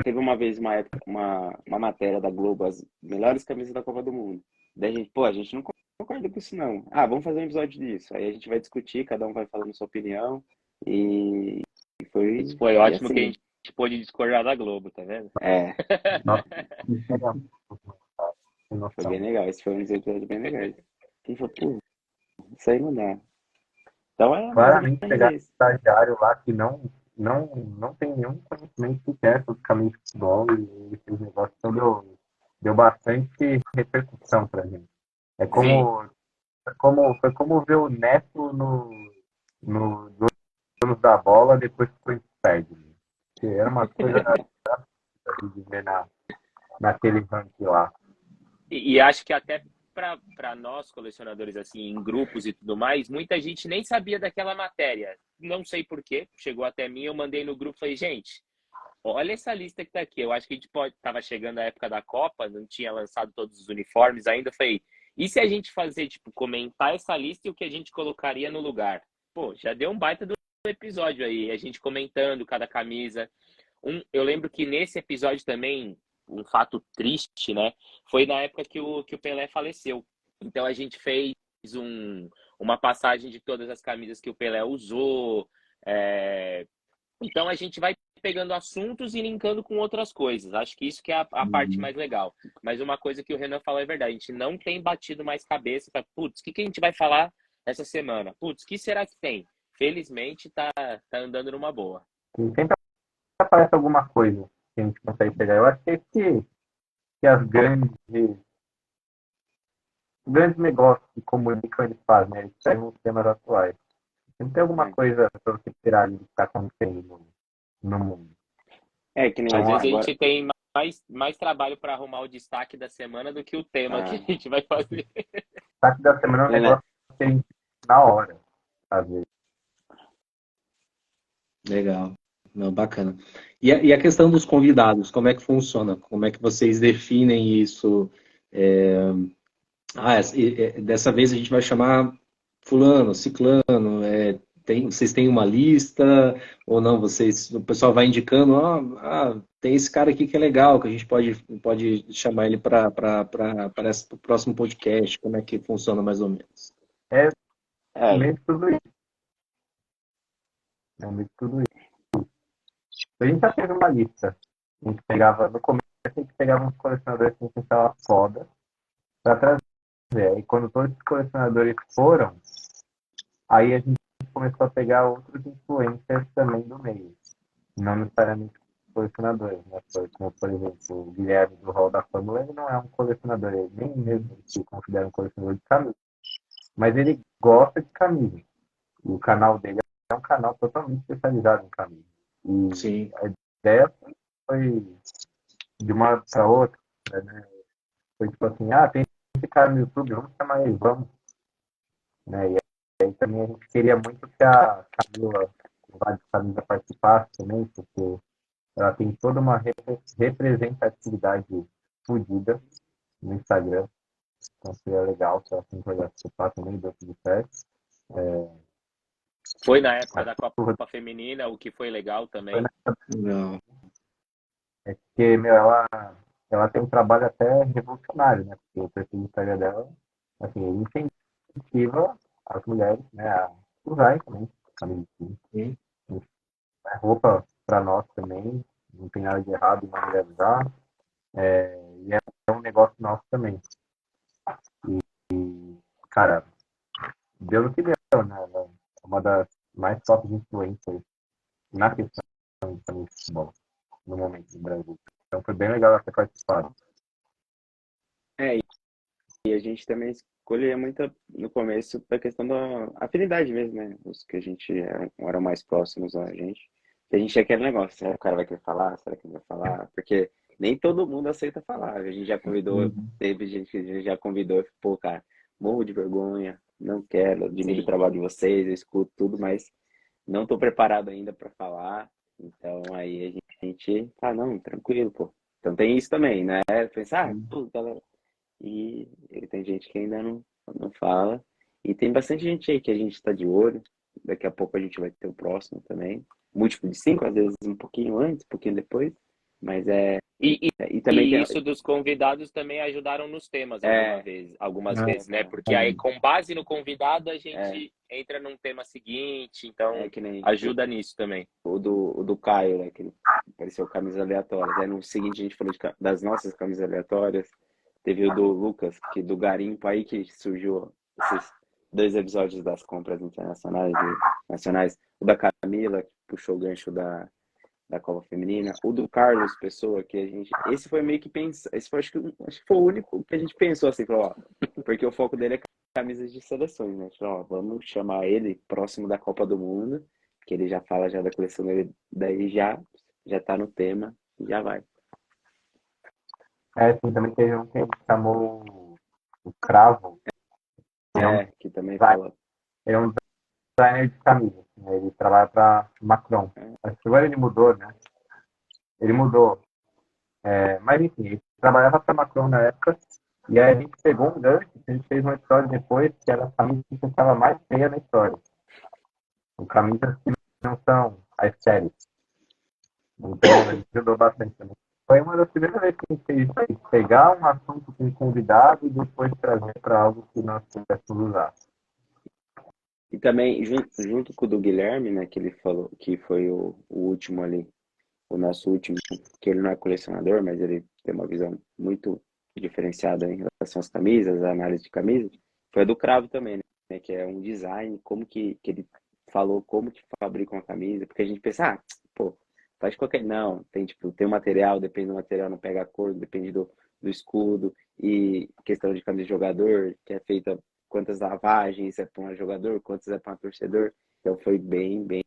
teve uma vez, uma época, uma matéria da Globo, as melhores camisas da Copa do Mundo. Daí a gente, pô, a gente não concorda com isso, não. Vamos fazer um episódio disso. Aí a gente vai discutir, cada um vai falando sua opinião. E Isso foi, foi foi ótimo que a assim. gente pôde discordar da Globo, tá vendo? É, Nossa, sem foi bem noção. legal. Esse foi um dos episódios bem legais. A gente falou, pô, isso aí não dá. Então é mais ou Claramente menos pegar um isso. estagiário lá que não tem nenhum conhecimento sequer sobre caminho de futebol e esses negócios, então deu bastante repercussão pra gente. É Sim. foi como ver o Neto no donos da bola depois que foi perde. Que era uma coisa de ver naquele ranking lá. E acho que até para nós, colecionadores, assim, em grupos e tudo mais, muita gente nem sabia daquela matéria. Não sei por quê, chegou até mim, eu mandei no grupo, falei, gente, olha essa lista que tá aqui. Eu acho que a gente tava chegando a época da Copa, não tinha lançado todos os uniformes ainda. Eu falei, e se a gente fazer, tipo, comentar essa lista e o que a gente colocaria no lugar? Pô, já deu um baita do episódio aí, a gente comentando cada camisa. Eu lembro que nesse episódio também, um fato triste, né? Foi na época que o Pelé faleceu. Então a gente fez uma passagem de todas as camisas que o Pelé usou. Então a gente vai pegando assuntos e linkando com outras coisas. Acho que isso que é a parte mais legal. Mas uma coisa que o Renan falou é verdade. A gente não tem batido mais cabeça para, putz, o que a gente vai falar essa semana? Putz, o que será que tem? Felizmente tá andando numa boa. E sempre aparece alguma coisa que a gente consegue pegar. Eu acho que é que as grandes negócios que comunicam eles fazem, né? Eles pegam os temas atuais. Sempre tem alguma É, coisa para você tirar ali do que está acontecendo no mundo. que nem Às Então, vezes a agora. gente tem mais trabalho para arrumar o destaque da semana do que o tema que ah, a gente vai fazer. destaque da semana é um né, né? negócio que a gente na hora, às vezes. Legal. Não, bacana. E a questão dos convidados, como é que funciona? Como é que vocês definem isso? É, dessa vez a gente vai chamar fulano, ciclano, vocês têm uma lista ou não? O pessoal vai indicando, tem esse cara aqui que é legal, que a gente pode chamar ele para o próximo podcast. Como é que funciona mais ou menos? É É, meio que tudo isso. É meio que tudo isso. A gente já teve uma lista. A gente pegava, no começo, a gente pegava uns colecionadores que a gente achava foda para trazer. E quando todos os colecionadores foram, aí a gente começou a pegar outros influencers também do meio. Não necessariamente colecionadores, né? Como, por exemplo, o Guilherme do Hall da Fórmula, ele não é um colecionador, ele nem mesmo ele se considera um colecionador de camisa. Mas ele gosta de camisa. E o canal dele é um canal totalmente especializado em camisa. E Sim. a ideia foi de uma para outra, né? Foi tipo assim, tem esse cara no YouTube, vamos chamar ele, vamos. Né? E aí também a gente queria muito que a Camila, o Rádio Camila participasse também, porque ela tem toda uma representatividade fodida no Instagram. Então seria legal se ela se participar também do de certo. Foi na época da Copa Feminina, o que foi legal também. Não. É porque, meu, ela tem um trabalho até revolucionário, né? Porque o perfil do Instagram dela, assim, ele incentiva as mulheres, né, a usarem também camisa de time. Sim. É roupa para nós também, não tem nada de errado em uma mulher usar. E é um negócio nosso também. E, cara, deu no que deu, né? uma das mais top de influências na questão de futebol no momento do Brasil. Então foi bem legal ter participado. E a gente também escolhia muito no começo a questão da afinidade mesmo, né? Os que a gente eram mais próximos a gente. E a gente tinha aquele negócio, será que o cara vai querer falar? Será que não vai falar? Porque nem todo mundo aceita falar. A gente já convidou, teve gente que a gente já convidou, pô, cara, morro de vergonha, não quero, admiro o Sim. trabalho de vocês, eu escuto tudo, mas não estou preparado ainda para falar. Então aí a gente, não, tranquilo, pô. Então tem isso também, né? Pensar, pô, galera. E tem gente que ainda não fala. E tem bastante gente aí que a gente está de olho. Daqui a pouco a gente vai ter o próximo também. Múltiplo de 5, às vezes um pouquinho antes, um pouquinho depois. Mas e também E tem. isso dos convidados também ajudaram nos temas É, algumas É, vezes, né? Porque aí, com base no convidado, a é, gente entra num tema seguinte, então que nem ajuda nisso também. o do Caio, né? Que ele apareceu camisas aleatórias. Aí no seguinte a gente falou das nossas camisas aleatórias. Teve o do Lucas, que do Garimpo aí que surgiu esses 2 episódios das compras internacionais e nacionais. O da Camila, que puxou o gancho da Copa Feminina. O do Carlos Pessoa, que a gente. Esse foi meio que pensa. Esse foi, acho que foi o único que a gente pensou assim, falou, ó, porque o foco dele é camisas de seleções, né? Falou, ó, vamos chamar ele próximo da Copa do Mundo, que ele já fala já da coleção dele, daí já tá no tema, já vai. sim, também teve um que a gente chamou o Cravo, que é um, Que também fala. é um designer de camisa. Né? Ele trabalha para Macron. Acho que agora ele mudou, né? Ele mudou. Mas enfim, ele trabalhava para Macron na época. E aí a gente pegou um gancho, a gente fez uma história depois, que era a camisa que estava mais feia na história. O camisas que não são as séries. Então ele ajudou bastante também. Foi uma das primeiras vezes que a gente fez isso aí, pegar um assunto com um convidado e depois trazer para algo que nós pudéssemos usar. E também, junto com o do Guilherme, né, que ele falou que foi o último ali, o nosso último, que ele não é colecionador, mas ele tem uma visão muito diferenciada em relação às camisas, a análise de camisas, foi a do Cravo também, né, que é um design, como que ele falou como que fabrica uma camisa, porque a gente pensa, pô, faz qualquer. Não, tem um material, depende do material, não pega a cor, depende do escudo, e questão de camisa de jogador, que é feita quantas lavagens é para um jogador, quantas é para um torcedor. Então foi bem, bem,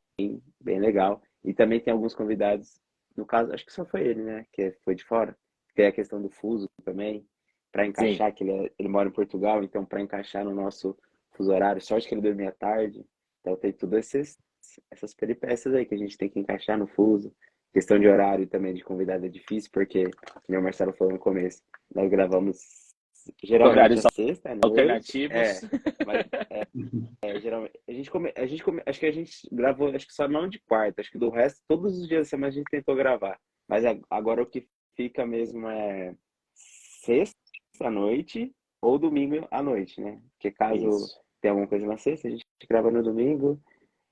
bem legal. E também tem alguns convidados, no caso, acho que só foi ele, né, que foi de fora. Tem a questão do fuso também, para Sim. encaixar, que ele mora em Portugal, então para encaixar no nosso fuso horário, sorte que ele dormia tarde. Então tem todas essas peripécias aí que a gente tem que encaixar no fuso. Questão de horário também de convidado é difícil, porque, como o Marcelo falou no começo, nós gravamos geralmente Horários à sexta à noite. alternativos. Mas geralmente, acho que a gente gravou, acho que só não de quarta, acho que do resto, todos os dias da semana a gente tentou gravar. Mas agora o que fica mesmo é sexta à noite ou domingo à noite, né? Porque caso Isso. tenha alguma coisa na sexta, a gente grava no domingo.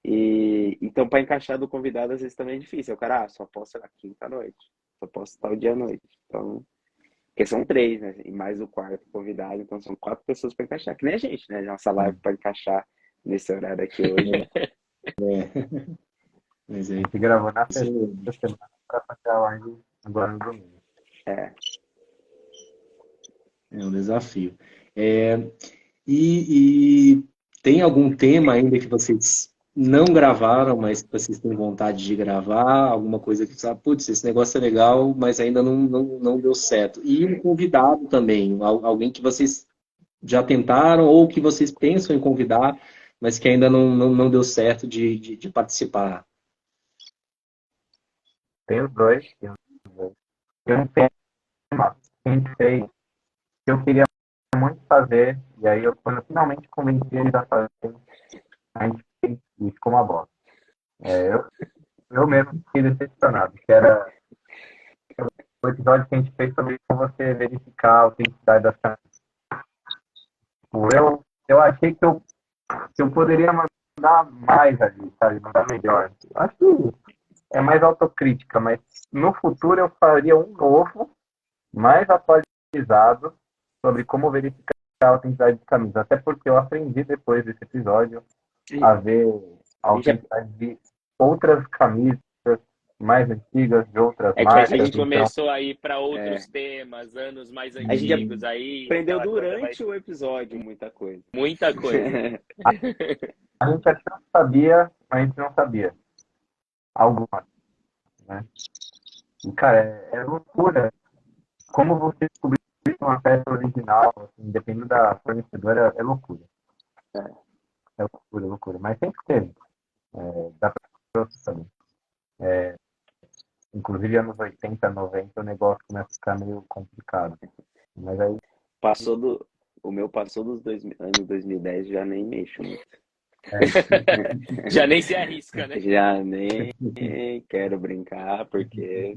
E então, para encaixar do convidado, às vezes também é difícil. O cara, só posso na quinta à noite, só posso tal dia à noite. Então, porque são 3, né? E mais o quarto convidado, então são 4 pessoas para encaixar. Que nem a gente, né? Nossa live para encaixar nesse horário aqui hoje. Mas A é gente gravou na isso sexta semana para fazer a live agora no domingo. É. é um desafio. E tem algum tema ainda que vocês não gravaram, mas que vocês têm vontade de gravar? Alguma coisa que você sabe, putz, esse negócio é legal, mas ainda não deu certo. E um convidado também, alguém que vocês já tentaram ou que vocês pensam em convidar, mas que ainda não deu certo de participar. Tem os dois. Eu não tenho uma. Pensei que eu queria muito fazer, e aí quando eu finalmente convenci eles a fazer, a gente fez e ficou uma bosta. Eu mesmo fiquei decepcionado, que era o episódio que a gente fez sobre como você verificar a autenticidade das camisas. Eu achei que eu poderia mandar mais ali, sabe? Mandar melhor. Acho que é mais autocrítica, mas no futuro eu faria um novo, mais atualizado, sobre como verificar a autenticidade de camisa. Até porque eu aprendi depois desse episódio a ver a gente já- autenticidade de outras camisas mais antigas, de outras É que a a marcas. gente gente, Então, começou a ir para outros é, temas, anos mais a gente antigos aí, aprendeu aquela coisa mais. durante o episódio muita coisa. Muita coisa. a gente até sabia, mas a gente não sabia. Algumas, né? E, cara, é loucura. Como você descobrir uma peça original, assim, dependendo da fornecedora, é loucura. É loucura, é loucura. Mas sempre teve. Dá pra você saber. Inclusive, anos 80, 90, o negócio começa a ficar meio complicado. Mas aí, Passou do, o meu passou dos anos 2010, já nem mexo muito. Já nem se arrisca, né? Já nem quero brincar, porque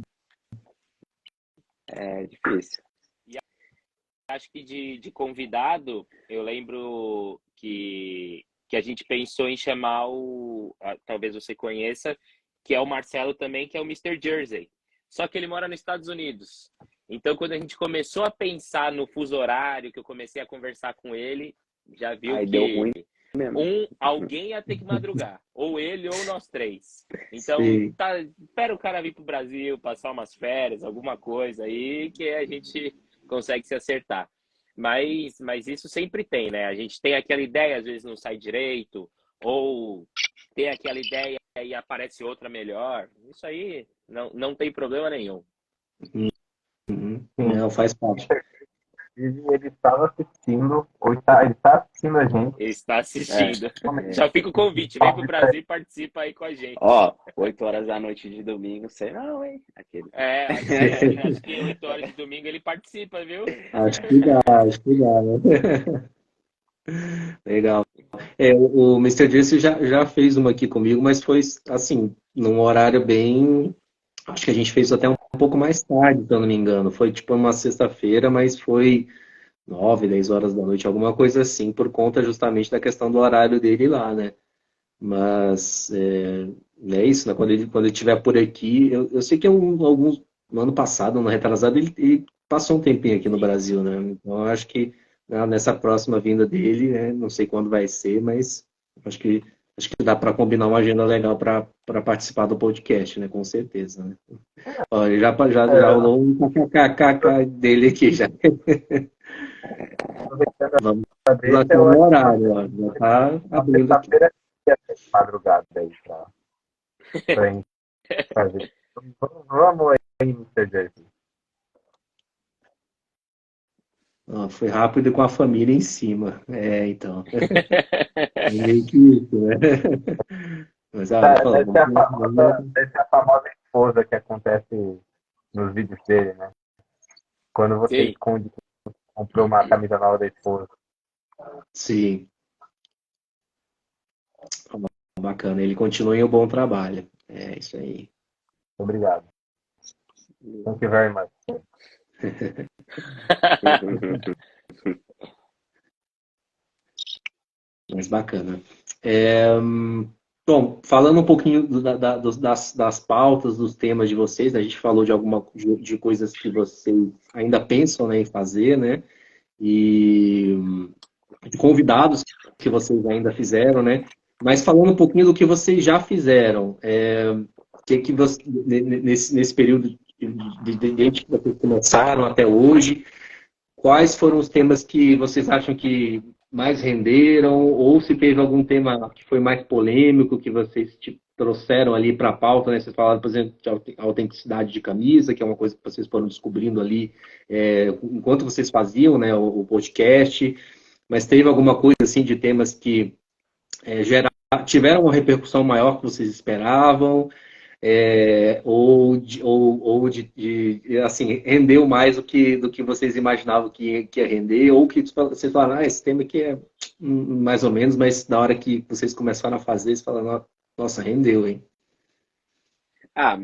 é difícil. Acho que de convidado, eu lembro que a gente pensou em chamar talvez você conheça, que é o Marcelo também, que é o Mister Jersey. Só que ele mora nos Estados Unidos. Então, quando a gente começou a pensar no fuso horário, que eu comecei a conversar com ele, já viu Aí deu que ruim mesmo. alguém ia ter que madrugar, ou ele ou nós três. Então, Sim. espera o cara vir pro Brasil, passar umas férias, alguma coisa aí, que a gente consegue se acertar. Mas isso sempre tem, né? A gente tem aquela ideia, às vezes não sai direito, ou tem aquela ideia e aparece outra melhor. Isso aí não tem problema nenhum. Uhum. sim, Não, faz parte. ele estava assistindo, ou ele está assistindo a gente. Está assistindo. É. Já fica o convite, vem pro Brasil e participa aí com a gente. Ó, 8 horas da noite de domingo, sei não, hein? Aquele. Acho que 8 horas de domingo ele participa, viu? Acho que dá, acho que dá, né? Legal. O Mr. Disse já fez uma aqui comigo, mas foi assim, num horário bem. Acho que a gente fez até um pouco mais tarde, se eu não me engano. Foi tipo uma sexta-feira, mas foi 9, 10 horas da noite, alguma coisa assim, por conta justamente da questão do horário dele lá, né? Mas é isso, né? Quando ele estiver por aqui, eu sei que no ano passado, no retrasado, ele passou um tempinho aqui no Sim. Brasil, né? Então eu acho que né, nessa próxima vinda dele, né, não sei quando vai ser, mas acho que dá para combinar uma agenda legal para participar do podcast, né? Com certeza, né? Ó, já É, rolou um kkkk dele aqui já. Vamos saber se lançar eu no acho que horário, ó. Já tá uma abrindo aqui. sexta-feira é de madrugada aí pra gente fazer. Vamos aí, Mr. Jersey. Ó, foi rápido e com a família em cima. Então. É meio que isso, né? Mas, ele Tá, falou, deve ser a famosa esposa que acontece nos vídeos dele, né? Quando você Sim. esconde que comprou uma camisa nova da esposa. sim, bacana. Ele continua em um bom trabalho. É isso aí. Obrigado. Thank you very much. Mas bacana. Bom, falando um pouquinho das pautas, dos temas de vocês, a gente falou de coisas que vocês ainda pensam, né, em fazer, né? E de convidados que vocês ainda fizeram, né? Mas falando um pouquinho do que vocês já fizeram, que você, nesse período desde que vocês começaram até hoje, quais foram os temas que vocês acham que mais renderam, ou se teve algum tema que foi mais polêmico, que vocês trouxeram ali para a pauta, né? Vocês falaram, por exemplo, de autenticidade de camisa, que é uma coisa que vocês foram descobrindo ali enquanto vocês faziam, né, o podcast, mas teve alguma coisa assim de temas que tiveram uma repercussão maior que vocês esperavam, assim, rendeu mais do que vocês imaginavam que ia render, ou que vocês falaram, esse tema aqui é mais ou menos, mas na hora que vocês começaram a fazer, vocês falaram, nossa, rendeu, hein? A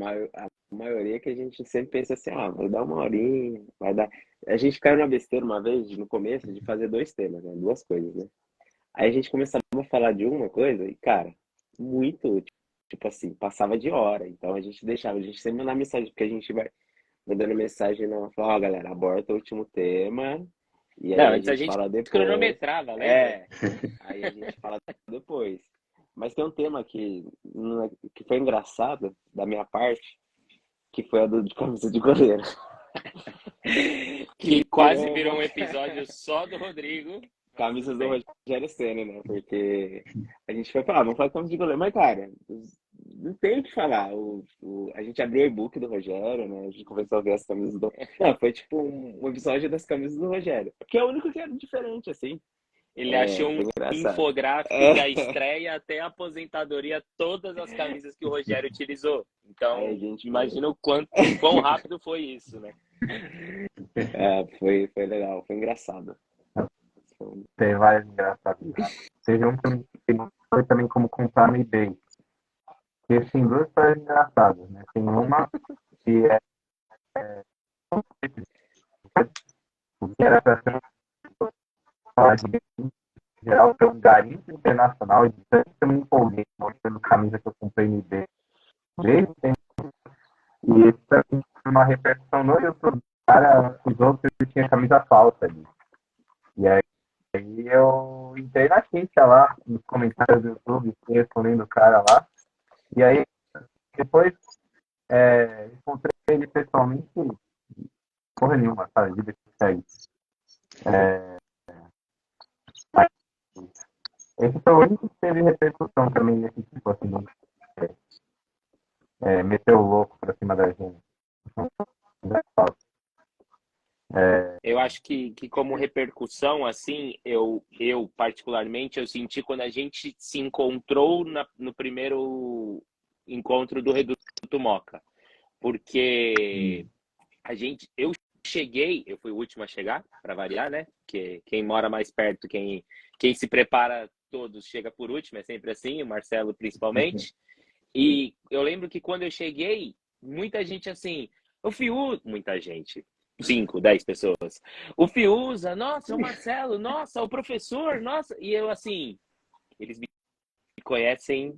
maioria que a gente sempre pensa assim, vai dar uma horinha, vai dar. A gente caiu na besteira uma vez, no começo, de fazer dois temas, né? Duas coisas, né? Aí a gente começava a falar de uma coisa e, cara, muito, tipo assim, passava de hora. Então a gente deixava, a gente sempre mandava mensagem, porque a gente vai mandando mensagem, não, fala, galera, aborta o último tema e Não, aí a antes a gente gente fala depois. cronometrava, lembra? Aí a gente fala depois. Mas tem um tema que foi engraçado da minha parte, que foi a de camisa de goleiro. Que quase virou um episódio só do Rodrigo. Camisas do Rogério Ceni, né? Porque a gente foi falar, vamos falar de camisa de goleiro. Mas, cara, não tem o que falar. A gente abriu o e-book do Rogério, né? A gente começou a ver as camisas do... Não, foi tipo um episódio das camisas do Rogério. Que é o único que era diferente, assim. Ele achou Foi um engraçado. infográfico da estreia até a aposentadoria, todas as camisas que o Rogério utilizou. Então, imagina o quão rápido foi isso, né? Foi legal, foi engraçado. Tem vários engraçados. Teve um que não foi também como comprar no eBay. Porque tem duas histórias engraçadas, né? Tem uma que o que era para ser falar de geral, foi um garimpo internacional e tanto que eu me empolguei mostrando camisa que eu comprei no eBay. Desde tempo. E isso foi uma repercussão no YouTube. O cara acusou que eu tinha camisa falsa ali. E aí eu entrei na quinta lá, nos comentários do YouTube, respondendo o cara lá. E aí, depois, encontrei ele pessoalmente, porra nenhuma, sabe? Vida que segue. Esse foi o único que teve repercussão também nesse tipo assim, meteu o louco pra cima da gente. Eu acho que como repercussão, assim, eu particularmente, eu senti quando a gente se encontrou no primeiro encontro do Reduto Moca. Porque eu fui o último a chegar, para variar, né? Porque quem mora mais perto, quem se prepara todos chega por último, é sempre assim, o Marcelo principalmente. E eu lembro que quando eu cheguei, muita gente assim, o Fiu, muita gente, 5, 10 pessoas. O Fiuza, nossa, o Marcelo, nossa, o professor, nossa. E eu assim, eles me conhecem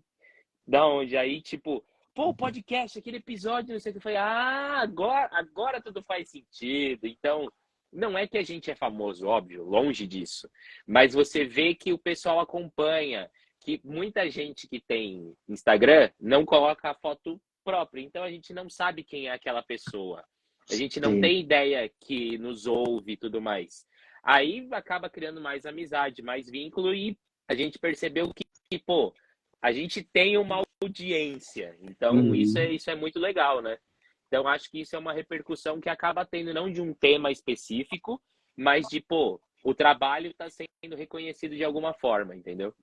da onde? Aí, tipo, pô, podcast, aquele episódio, não sei o que. Eu falei, agora tudo faz sentido. Então, não é que a gente é famoso, óbvio, longe disso. Mas você vê que o pessoal acompanha, que muita gente que tem Instagram não coloca a foto própria. Então, a gente não sabe quem é aquela pessoa. A gente não tem ideia que nos ouve e tudo mais. Aí acaba criando mais amizade, mais vínculo e a gente percebeu que pô, a gente tem uma audiência. Então, isso é muito legal, né? Então, acho que isso é uma repercussão que acaba tendo não de um tema específico, mas de, pô, o trabalho está sendo reconhecido de alguma forma, entendeu?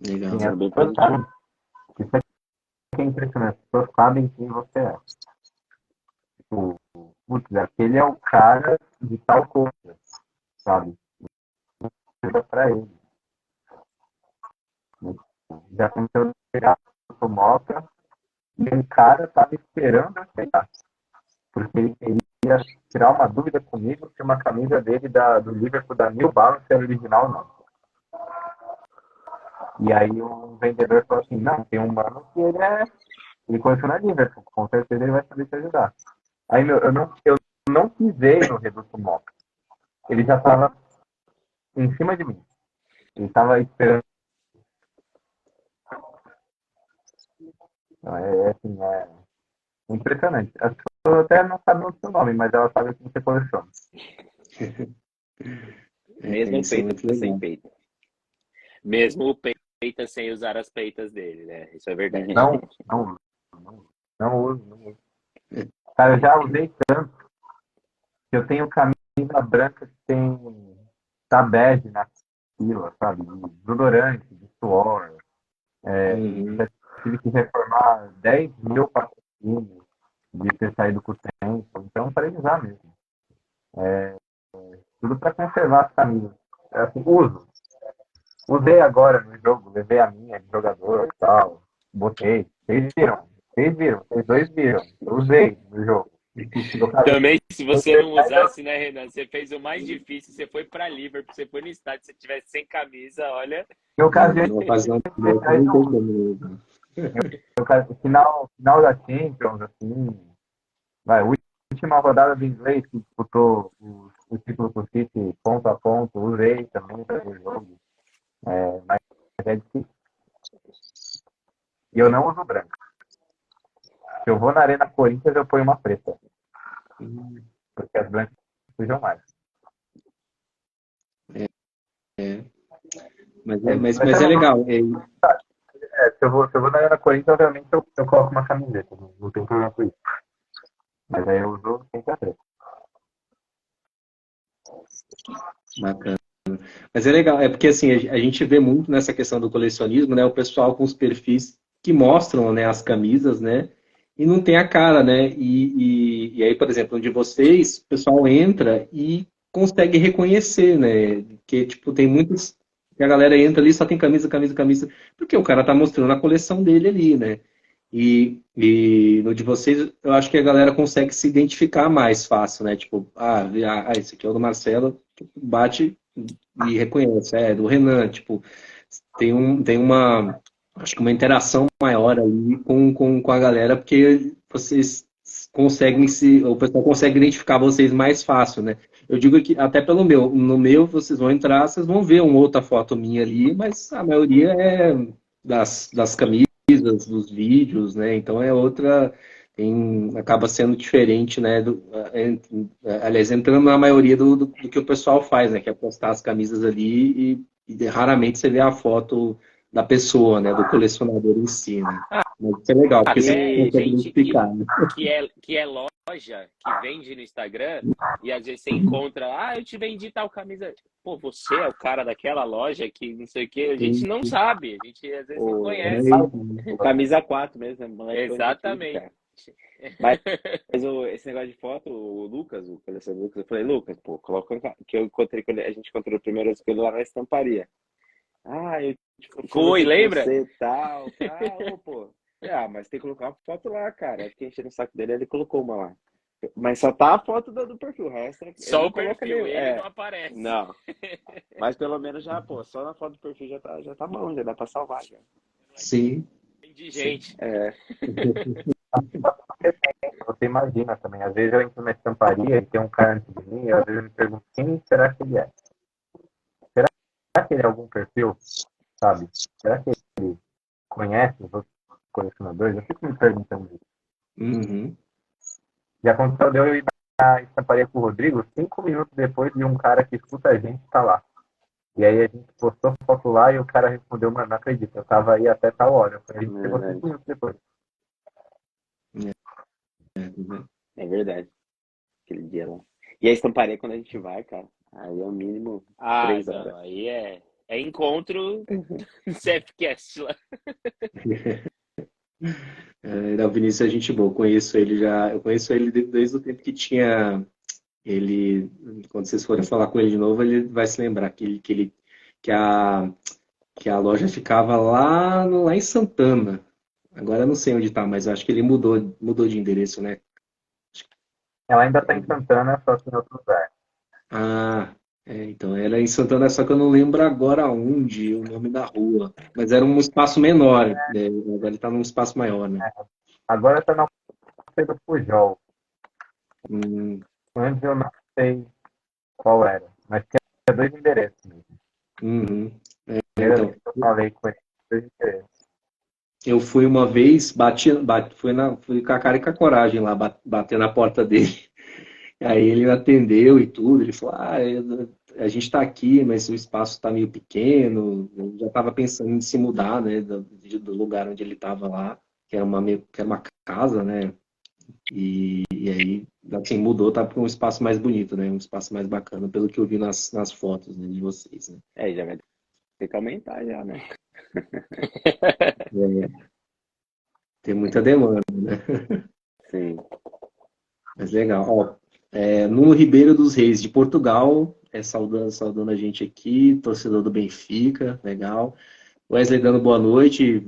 Legal, Sim, sendo as bem pessoas positivo. sabem. Isso é impressionante. As pessoas sabem quem você é. Putz, aquele é o cara de tal coisa, sabe? Chega pra ele. Já aconteceu de pegar o Moca e o cara tava esperando eu chegar. Porque ele ia tirar uma dúvida comigo se uma camisa dele do Liverpool da New Balance era original ou não. E aí o vendedor falou assim, não, tem um mano que ele coleciona Liverpool, com certeza ele vai saber te ajudar. Aí eu não pisei no Reduto Moca. Ele já estava em cima de mim. Ele estava esperando. Assim, impressionante. As pessoas até não sabem o seu nome, mas elas sabem que você coleciona. Mesmo Isso é muito peito sem legal. peito. Mesmo o peita sem usar as peitas dele, né? Isso é verdade. Não uso. Cara, eu já usei tanto que eu tenho camisa branca que tem tá bege na fila, sabe? De desodorante, de suor. Já tive que reformar 10 mil patrocínios de ter saído com o tempo. Então, para usar mesmo. Tudo para conservar as camisas. Assim, uso. Usei agora no jogo, levei a minha de jogador e tal. Botei. Vocês viram. Vocês dois viram. Eu usei no jogo. Também, se você não usasse, né, Renan? Você fez o mais difícil, você foi para Liverpool, você foi no estádio, se você tivesse sem camisa, olha. Eu casei. Numa ocasião que eu nem tem como usar. Final da Champions, assim. Vai, última rodada do inglês que disputou o título com o City ponto a ponto, usei também para o jogo. Mas é difícil. E eu não uso branca. Se eu vou na Arena Corinthians, eu ponho uma preta. Porque as brancas sujam mais. Mas é legal. Se eu vou na Arena Corinthians, obviamente eu coloco uma camiseta. Não tem problema com isso. Mas aí eu uso sempre a preta. Bacana. Mas é legal, é porque assim, a gente vê muito nessa questão do colecionismo, né? O pessoal com os perfis que mostram, né, as camisas, né? E não tem a cara, né? E aí, por exemplo, onde vocês, o pessoal entra e consegue reconhecer, né? Que, tipo, tem muitos que a galera entra ali, só tem camisa, camisa, camisa, porque o cara tá mostrando a coleção dele ali, né? E no de vocês, eu acho que a galera consegue se identificar mais fácil, né? Tipo, esse aqui é o do Marcelo, bate e reconhece, é do Renan, tipo, tem uma, acho que uma interação maior ali com a galera, porque vocês conseguem o pessoal consegue identificar vocês mais fácil, né? Eu digo que até pelo meu, no meu vocês vão entrar, vocês vão ver uma outra foto minha ali, mas a maioria é das camisas, dos vídeos, né? Então é outra, acaba sendo diferente, né? Aliás, entrando na maioria do que o pessoal faz, né? Que é postar as camisas ali e raramente você vê a foto da pessoa, né? Do colecionador em si, né? Mas isso é legal, porque você Até consegue gente identificar, né? que é loja, que vende no Instagram, e às vezes você encontra, eu te vendi tal camisa. Pô, você é o cara daquela loja que não sei o quê. A gente não sabe, a gente às vezes não conhece. O camisa 4 mesmo, né? Moleque Exatamente. cara. Mas esse negócio de foto, o Lucas, o colecionador Lucas, eu falei, Lucas, pô, coloca que eu encontrei, a gente encontrou a primeira vez com ele lá na estamparia. Eu tipo, Foi, lembra? Você e tal. Pô. Mas tem que colocar uma foto lá, cara. Eu fiquei enchendo o saco dele, ele colocou uma lá. Mas só tá a foto do perfil, o resto só o coloca perfil, nem, ele não aparece. Não. Mas pelo menos já, pô, só na foto do perfil já tá bom, já dá pra salvar, já. Sim. De gente. Você imagina também, às vezes eu entro na estamparia e tem um cara antes de mim, e às vezes eu me pergunto quem será que ele é? Será que ele é algum perfil, sabe? Será que ele conhece os outros colecionadores? Eu fico me perguntando isso. Uhum. Já aconteceu de eu ir na estamparia com o Rodrigo, 5 minutos depois de um cara que escuta a gente tá lá. E aí a gente postou foto lá e o cara respondeu, mano, não acredito, eu tava aí até tal hora. A gente chegou 5 minutos depois. É verdade. Aquele dia lá. E a estamparia, quando a gente vai, cara, aí é o mínimo 3 horas. Não, aí é encontro no CFcast lá. O Vinícius é gente boa, eu conheço ele desde o tempo que tinha ele, quando vocês forem falar com ele de novo, ele vai se lembrar que a loja ficava lá em Santana. Agora eu não sei onde está, mas eu acho que ele mudou de endereço, né? Ela ainda tá em Santana, só que em outro lugar. Então era em Santana, só que eu não lembro agora onde, o nome da rua. Mas era um espaço menor, né? Agora ele está num espaço maior, né? Agora tá na Pedro Pujol. Antes eu não sei qual era, mas tinha 2 endereços mesmo. Primeira vez que eu falei com ele, 2 endereços. Eu fui uma vez, fui com a cara e com a coragem lá, bater na porta dele. Aí ele atendeu e tudo, ele falou, a gente está aqui, mas o espaço está meio pequeno, eu já estava pensando em se mudar, né, do lugar onde ele estava lá, que era uma casa, né, e aí, assim, mudou, tá para um espaço mais bonito, né, um espaço mais bacana, pelo que eu vi nas fotos, né, de vocês, né. Já vai ter que aumentar já, né? Tem muita demanda, né. Sim. Mas legal. Ó, Nuno Ribeiro dos Reis, de Portugal, saudando a gente aqui, torcedor do Benfica, legal. Wesley dando boa noite,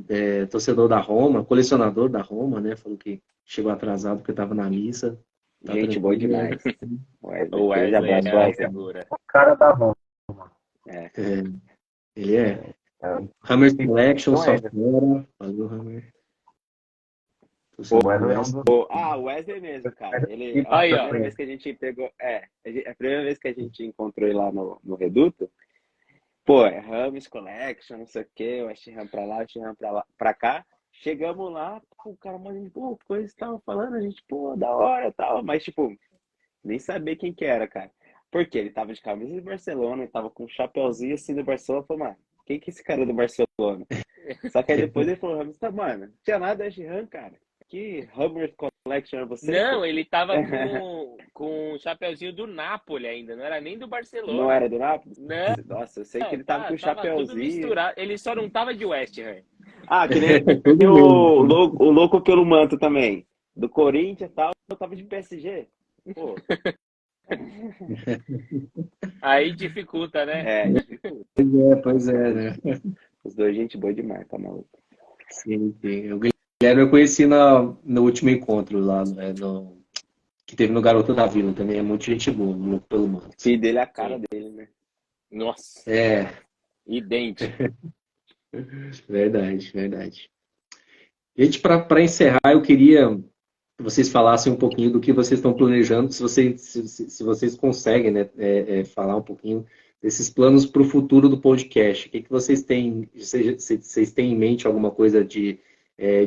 torcedor da Roma, colecionador da Roma, né? Falou que chegou atrasado porque estava na missa. Tá Gente tranquilo. boa demais. O Wesley é figura. O cara da Roma. Ele é. Hammer Selection, Então é só fora. Valeu, Hammer. O Wesley mesmo, cara. Ele, Aí, a primeira vez que a gente pegou. A primeira vez que a gente encontrou ele lá no Reduto, Pô, é Hermes Collection, não sei o quê, West Ham pra lá, West Ham pra lá, pra cá. Chegamos lá, pô, o cara mandando, pô, coisa que tava falando, a gente, pô, da hora e tal. Mas, tipo, nem sabia quem que era, cara. Porque ele tava de camisa de Barcelona, ele tava com um chapeuzinho assim do Barcelona. Eu falei, mano, quem que é esse cara do Barcelona? Só que aí depois ele falou, Ramos, tá, mano, não tinha nada de RAM, cara. Que Hubbard Collection é você, Não, pô? ele tava com o chapeuzinho do Napoli ainda, não era nem do Não Barcelona. era do Nápoles? Não, Nossa, eu sei que ele tava com o tava tudo chapeuzinho. misturado. Ele só não tava de West Ham. Ah, que nem Todo mundo. o louco pelo manto também. Do Corinthians e tal, eu tava de PSG. Pô, Aí dificulta, né? dificulta. Pois é, né? Os dois, gente boa demais, tá maluco? Sim, sim. O Guilherme eu conheci no último encontro lá, né, que teve no Garota da Vila também. É muito gente boa, louco pelo O manto. filho dele é a cara Sim. dele, né? Nossa, É, idêntico. verdade, verdade. Gente, para encerrar, eu queria que vocês falassem um pouquinho do que vocês estão planejando, se vocês conseguem, né, falar um pouquinho desses planos para o futuro do podcast. O que que vocês têm, vocês têm em mente alguma coisa de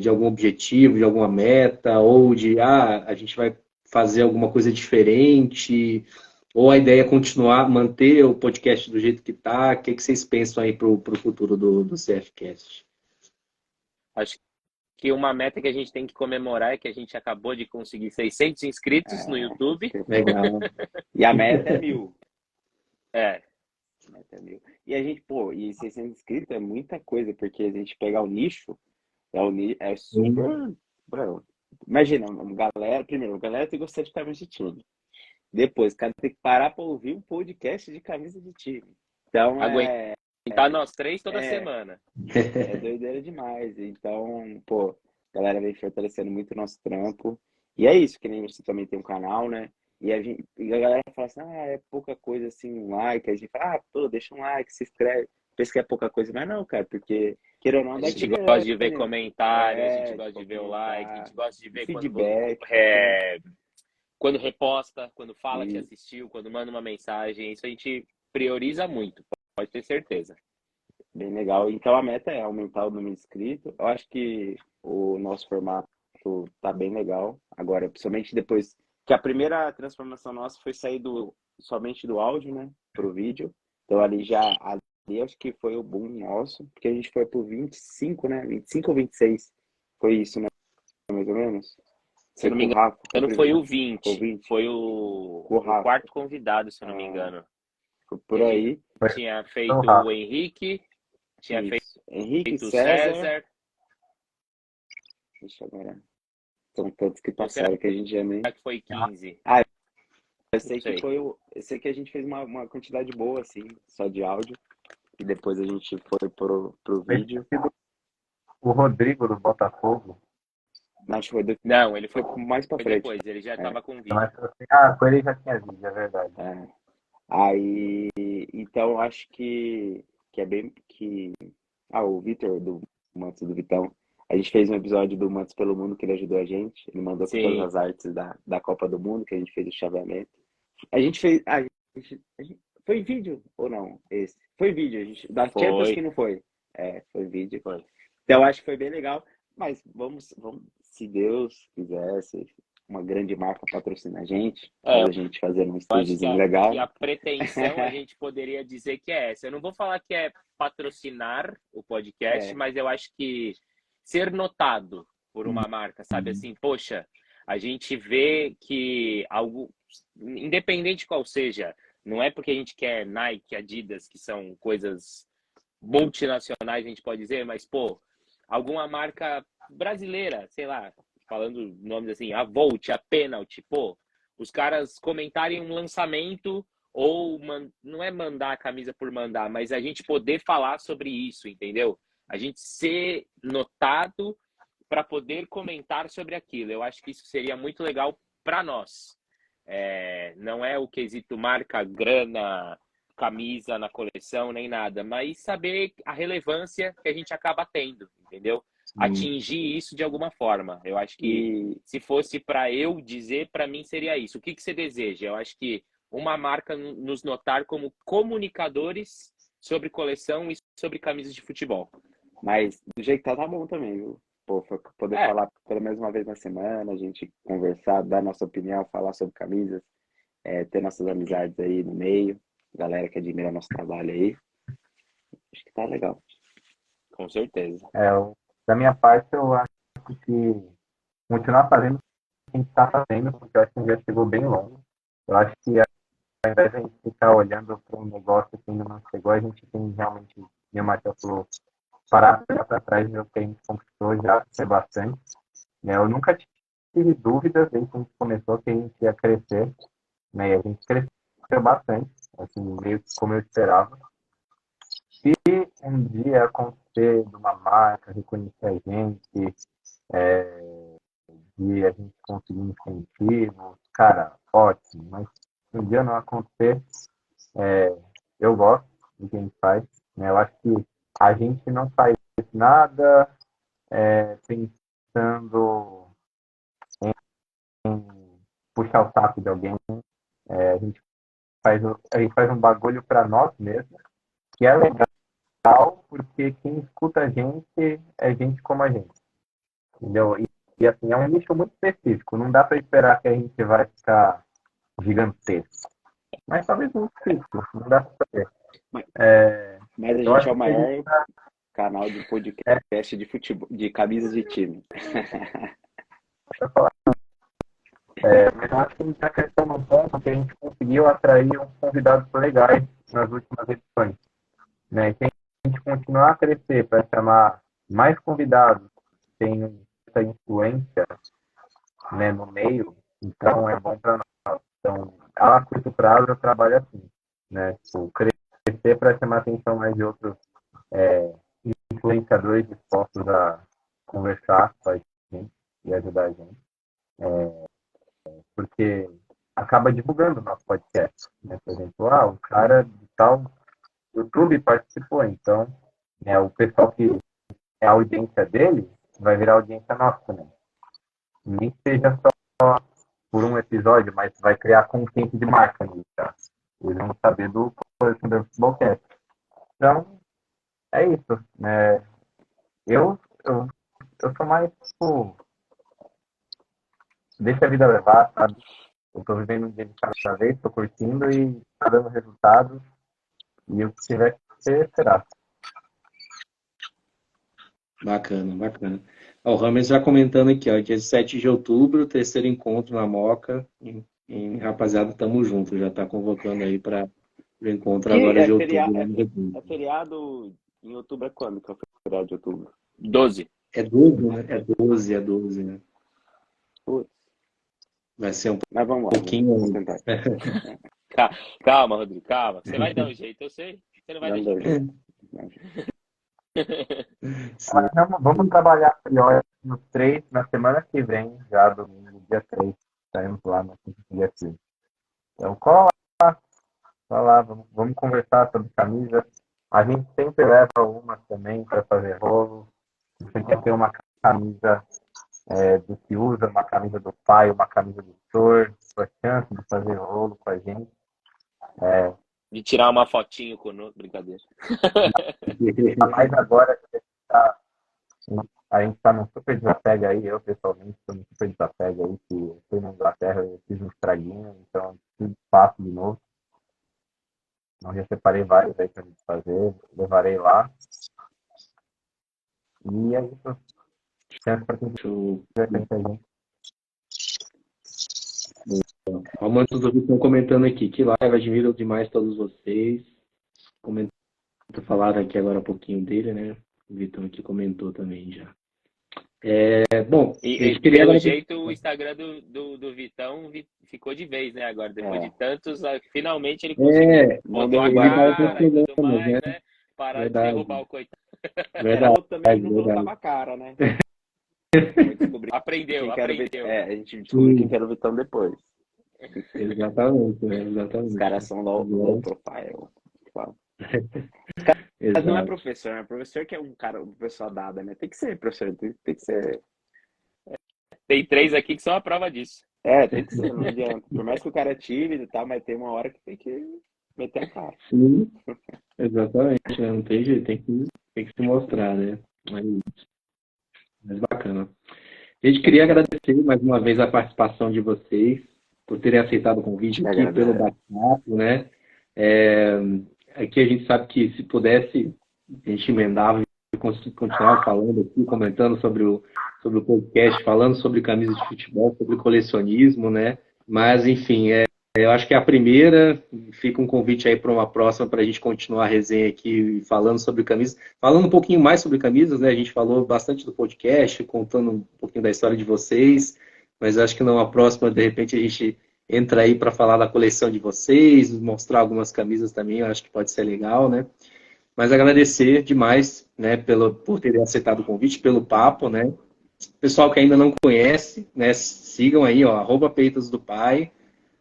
algum objetivo, de alguma meta, ou a gente vai fazer alguma coisa diferente, ou a ideia é continuar, manter o podcast do jeito que está? O que que vocês pensam aí para o futuro do CFcast? Acho que uma meta que a gente tem que comemorar é que a gente acabou de conseguir 600 inscritos no É, YouTube. Legal. e a meta é 1.000. É, A meta é 1.000. E a gente, pô, e 600 inscritos é muita coisa, porque a gente pegar o nicho, é super. Bro, imagina, galera, primeiro, a galera tem que gostar de camisa de time. Depois, o cara tem que parar pra ouvir um podcast de camisa de time. Então aguentar nós três toda é, semana. é doideira demais. Então, pô, a galera vem fortalecendo muito o nosso trampo. E é isso, que nem você também tem um canal, né? E a galera fala assim, é pouca coisa assim, um like. A gente fala, pô, deixa um like, se inscreve. Pensa que é pouca coisa, mas não, cara, porque, queira ou não, A dá gente gosta de ver dinheiro. comentário, a gente De gosta de ver o like, a comentar, gente gosta de ver feedback. quando reposta, quando fala que E assistiu, quando manda uma mensagem. Isso a gente prioriza muito, pode ter certeza. bem legal. Então a meta é aumentar o número de inscritos. Eu acho que o nosso formato tá bem legal. Agora, principalmente depois que a primeira transformação nossa foi sair somente do áudio, né, pro vídeo. Então ali acho que foi o boom nosso, porque a gente foi pro 25, né? 25 ou 26. Foi isso, né? Mais ou menos. Se eu Foi não com me o Rafa, foi o engano, foi primeiro. o Foi o 20. 20. Foi Com o o Rafa. quarto convidado, se eu não me Ah, engano. foi Que por a gente aí. tinha Então, feito o Rafa, Henrique, tinha Isso. Henrique, feito o César. César. Deixa eu agora. São tantos que Ou será passaram que a gente já nem. que foi 15? Eu Não sei que sei. eu sei que a gente fez uma quantidade boa, assim, só de áudio. E depois a gente foi pro foi vídeo. o Rodrigo do Botafogo. Acho que Não, ele foi mais pra frente. depois, ele já É, estava com vídeo. Mas assim, com ele já tinha vídeo, é verdade. é. Aí, então acho que é bem que. O Vitor do Mantos do Vitão. A gente fez um episódio do Mantos pelo Mundo que ele ajudou a gente. Ele mandou com todas Sim. as artes da Copa do Mundo, que a gente fez o chaveamento. A gente fez. Foi vídeo ou não? Esse. Foi vídeo. Da Champions que Foi. não foi. Foi vídeo. Foi. Então acho que foi bem legal. Mas vamos, se Deus quisesse, uma grande marca patrocina a gente, faz a gente fazer um Eu acho estúdiozinho que legal. a pretensão a gente poderia dizer que é essa. Eu não vou falar que é patrocinar o podcast, mas eu acho que ser notado por uma marca, sabe? Assim, poxa, a gente vê que algo, independente qual seja, não é porque a gente quer Nike, Adidas, que são coisas multinacionais, a gente pode dizer, mas, pô, alguma marca brasileira, sei lá, falando nomes assim, a Volt, a Penalty, pô, os caras comentarem um lançamento ou não é mandar a camisa por mandar, mas a gente poder falar sobre isso, entendeu? A gente ser notado para poder comentar sobre aquilo. Eu acho que isso seria muito legal para nós. Não é o quesito marca, grana, camisa na coleção, nem nada, mas saber a relevância que a gente acaba tendo, entendeu? Atingir isso de alguma forma. Eu acho que se fosse para eu dizer, para mim seria isso. O que você deseja? Eu acho que uma marca nos notar como comunicadores sobre coleção e sobre camisas de futebol. Mas do jeito que tá bom também, viu? Pô, poder É, falar pelo menos uma vez na semana, a gente conversar, dar nossa opinião, falar sobre camisas, ter nossas amizades aí no meio, galera que admira nosso trabalho aí. Acho que tá legal. com certeza. Da minha parte, eu acho que continuar fazendo o que a gente está fazendo, porque eu acho que a gente já chegou bem longe. Eu acho que ao invés de a gente ficar olhando para um negócio que ainda não chegou, a gente tem realmente, minha Matheus falou, parar para trás e ver o que a gente conquistou já é bastante. Né? Eu nunca tive dúvidas desde que a gente começou que a gente ia crescer, né? E a gente cresceu bastante, assim, meio que como eu esperava. Se um dia acontecer de uma marca reconhecer a gente, de a gente conseguir um incentivo, cara, ótimo. Mas se um dia não acontecer, eu gosto do que a gente faz. Né? Eu acho que a gente não faz nada pensando em puxar o saco de alguém. A gente a gente faz um bagulho para nós mesmos, que é legal, porque quem escuta a gente é gente como a gente, entendeu? E assim, é um nicho muito específico, não dá para esperar que a gente vai ficar gigantesco, mas talvez muito crítico, não dá para saber. Mas, É, mas a eu gente é acho o que a gente maior canal de podcast de futebol, de camisas de time. vai falar, mas eu acho que a gente está crescendo um ponto que a gente conseguiu atrair uns convidados legais nas últimas edições, né? E se a gente continuar a crescer para chamar mais convidados, tem essa influência, né, no meio, então é bom para nós. Então, a curto prazo eu trabalho assim, né? Tipo, crescer para chamar a atenção mais de outros influenciadores dispostos a conversar com a gente e ajudar a gente, porque acaba divulgando o nosso podcast, né? Por exemplo, o cara de tal YouTube participou, então, né, o pessoal que é a audiência dele vai virar audiência nossa também. Nem que seja só por um episódio, mas vai criar consciência de marca nisso, tá? Eles vão saber do Futebolcast. Então, é isso, né? Eu, eu, eu sou mais, tipo, deixa a vida levar, sabe? Eu tô vivendo um dia de cada vez, tô curtindo e tá dando resultado. E o que tiver que ser, será. Bacana, bacana. Ó, o Rames já comentando aqui, ó, dia 7 de outubro, terceiro encontro na Moca. Rapaziada, tamo junto, já tá convocando aí para o encontro Que agora é de feriado, outubro. Lá no Rio. é feriado em outubro, é quando que é o feriado de outubro? 12. É 12, né? É 12, né? Putz, Vai ser um mas vamos lá, vamos pouquinho. tentar. Calma, Rodrigo, calma. Você vai dar um jeito, eu sei. Você não vai Dando deixar. dois jeitos. Mas vamos trabalhar pior no 3, na semana que vem, já domingo, dia 3. Estaremos lá no dia 15. Então, cola lá, vamos conversar sobre camisa. A gente sempre leva uma também para fazer rolo. Você quer ter uma camisa do que usa, uma camisa do pai, uma camisa do Thor, a chance de fazer rolo com a gente. De tirar uma fotinho conosco, brincadeira. Ainda mais agora que a gente está num super desapego aí, eu pessoalmente estou num super desapego aí, que eu fui na Inglaterra, eu fiz um estraguinho, então tudo faço de novo. Então já separei vários aí para gente fazer, levarei lá. E é isso. Chance para quem Show. quiser conhecer a gente. O Manto do Vitão comentando aqui, que live, admiro demais todos vocês. Comentou, falaram aqui agora um pouquinho dele, né? O Vitão aqui comentou também já. Bom, a E gente queria pelo agradecer. jeito o Instagram do Vitão ficou de vez, né? Agora, depois de É, tantos, finalmente ele conseguiu não botou a Ele derrubar. tava com cara e tudo problemas, mais, né? né? Pararam de derrubar Verdade, o coitado. verdade, Ou também ele não verdade. colocava a cara, né? Foi descobrir Aprendeu, quem que era o Vitão. aprendeu. A gente descobriu quem que Sim, era o Vitão depois. exatamente, né? Os Exatamente. caras são low Agora, profile. Fala. Mas não é exato. professor, né? Professor que é um cara, uma pessoa dada, né? Tem que ser, professor, tem que ser. Tem três aqui que são a prova disso. Tem que ser, não adianta. Por mais que o cara é tímido e tal, mas tem uma hora que tem que. meter a cara. Sim, exatamente, né? Não tem jeito, tem que se mostrar, né? Mas bacana. A gente queria agradecer mais uma vez a participação de vocês, por terem aceitado o convite Te aqui, pelo agradeço. bate-papo, né? É, aqui a gente sabe que se pudesse, a gente emendava e continuava falando aqui, comentando sobre o podcast, falando sobre camisa de futebol, sobre colecionismo, né? Mas, enfim, eu acho que é a primeira. Fica um convite aí para uma próxima para a gente continuar a resenha aqui falando sobre camisas. Falando um pouquinho mais sobre camisas, né? A gente falou bastante do podcast, contando um pouquinho da história de vocês, mas acho que numa próxima, de repente, a gente entra aí para falar da coleção de vocês, mostrar algumas camisas também, eu acho que pode ser legal, né? Mas agradecer demais, né, por terem aceitado o convite, pelo papo, né? Pessoal que ainda não conhece, né, sigam aí, ó, @peitas do pai,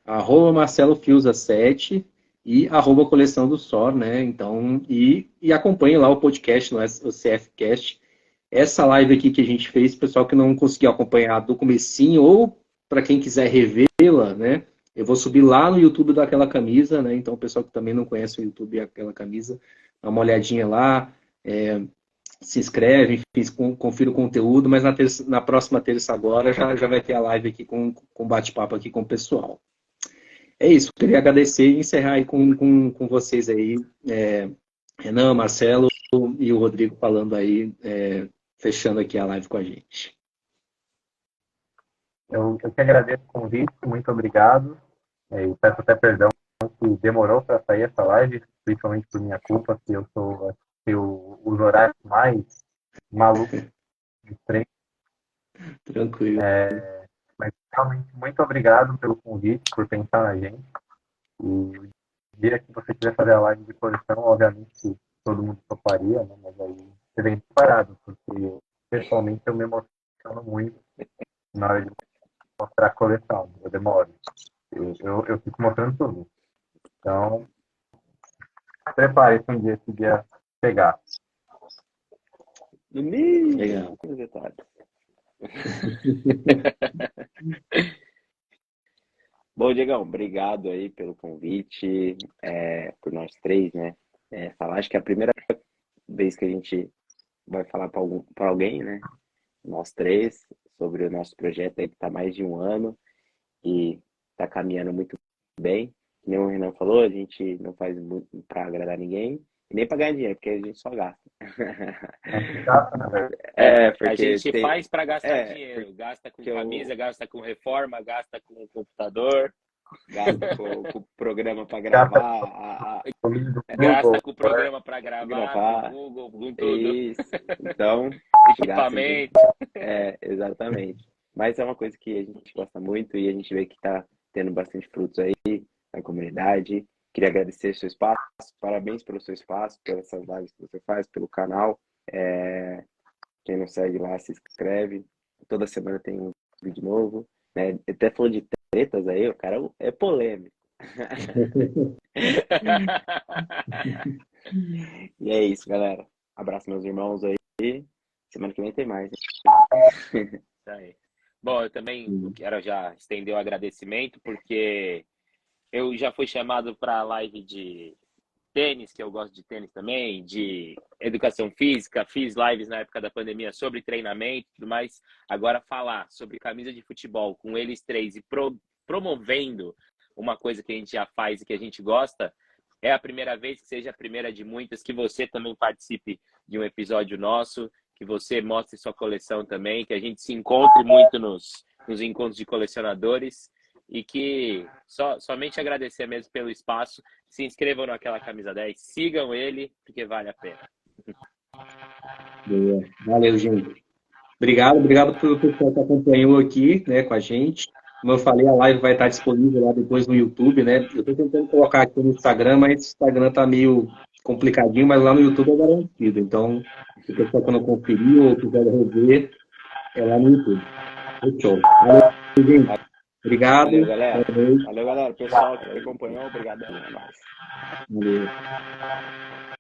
@marcelofiusa7 e @coleção do SOR, né? Então, e acompanhe lá o podcast, o CFcast. Essa live aqui que a gente fez, pessoal que não conseguiu acompanhar do comecinho, ou para quem quiser revê-la, né? Eu vou subir lá no YouTube daquela camisa, né? Então, o pessoal que também não conhece o YouTube e aquela camisa, dá uma olhadinha lá, se inscreve, enfim, confira o conteúdo, mas na próxima terça agora já vai ter a live aqui com bate-papo aqui com o pessoal. É isso, queria agradecer e encerrar aí com vocês aí, Renan, Marcelo e o Rodrigo falando aí, fechando aqui a live com a gente. Eu que agradeço o convite, muito obrigado. E peço até perdão que demorou para sair essa live, principalmente por minha culpa, que eu sou acho que os horários mais malucos de trem. Tranquilo. Mas realmente muito obrigado pelo convite, por pensar na gente. E o dia que você quiser fazer a live de coleção, obviamente todo mundo toparia, né? Mas aí você vem preparado, porque pessoalmente eu me emociono muito na hora de mostrar a coleção. Eu demoro. Eu fico mostrando tudo. Então, prepare-se um dia esse dia chegar. No mínimo, Legal. detalhe. Bom, Diegão, obrigado aí pelo convite, por nós três, né? Falar, acho que é a primeira vez que a gente vai falar para alguém, né? Nós três, sobre o nosso projeto aí que está mais de um ano e está caminhando muito bem. Como o Renan falou, a gente não faz muito para agradar ninguém e nem para ganhar dinheiro, porque a gente só gasta. Na verdade. A Porque gente faz para gastar dinheiro. Gasta com camisa, gasta com reforma, gasta com computador. Gasta com o programa para gravar. Gasta com o programa para gravar, com o Google, com tudo. Isso. Então, equipamento. Exatamente. Mas é uma coisa que a gente gosta muito e a gente vê que está tendo bastante frutos aí na comunidade. Queria agradecer o seu espaço, parabéns pelo seu espaço, pelas lives que você faz, pelo canal. Quem não segue lá, se inscreve. Toda semana tem um vídeo novo. Né? Até falou de tretas aí, o cara é polêmico. E é isso, galera. Abraço meus irmãos aí. Semana que vem tem mais. Isso aí. Bom, eu também quero já estender o agradecimento, porque eu já fui chamado para live de tênis, que eu gosto de tênis também, de educação física, fiz lives na época da pandemia sobre treinamento e tudo mais. Agora falar sobre camisa de futebol com eles três e promovendo uma coisa que a gente já faz e que a gente gosta, é a primeira vez, que seja a primeira de muitas, que você também participe de um episódio nosso, que você mostre sua coleção também, que a gente se encontre muito nos encontros de colecionadores. E que somente agradecer mesmo pelo espaço. Se inscrevam naquela camisa 10, sigam ele, porque vale a pena. Boa. Valeu, gente. Obrigado pelo pessoal que acompanhou aqui, né, com a gente. Como eu falei, a live vai estar disponível lá depois no YouTube, né? Eu estou tentando colocar aqui no Instagram, mas o Instagram está meio complicadinho, mas lá no YouTube é garantido. Então, se o pessoal que não conferiu ou quiser rever, é lá no YouTube. Show. Valeu, gente. Obrigado. Valeu, galera. Valeu, galera. Pessoal que acompanhou, obrigado. Valeu.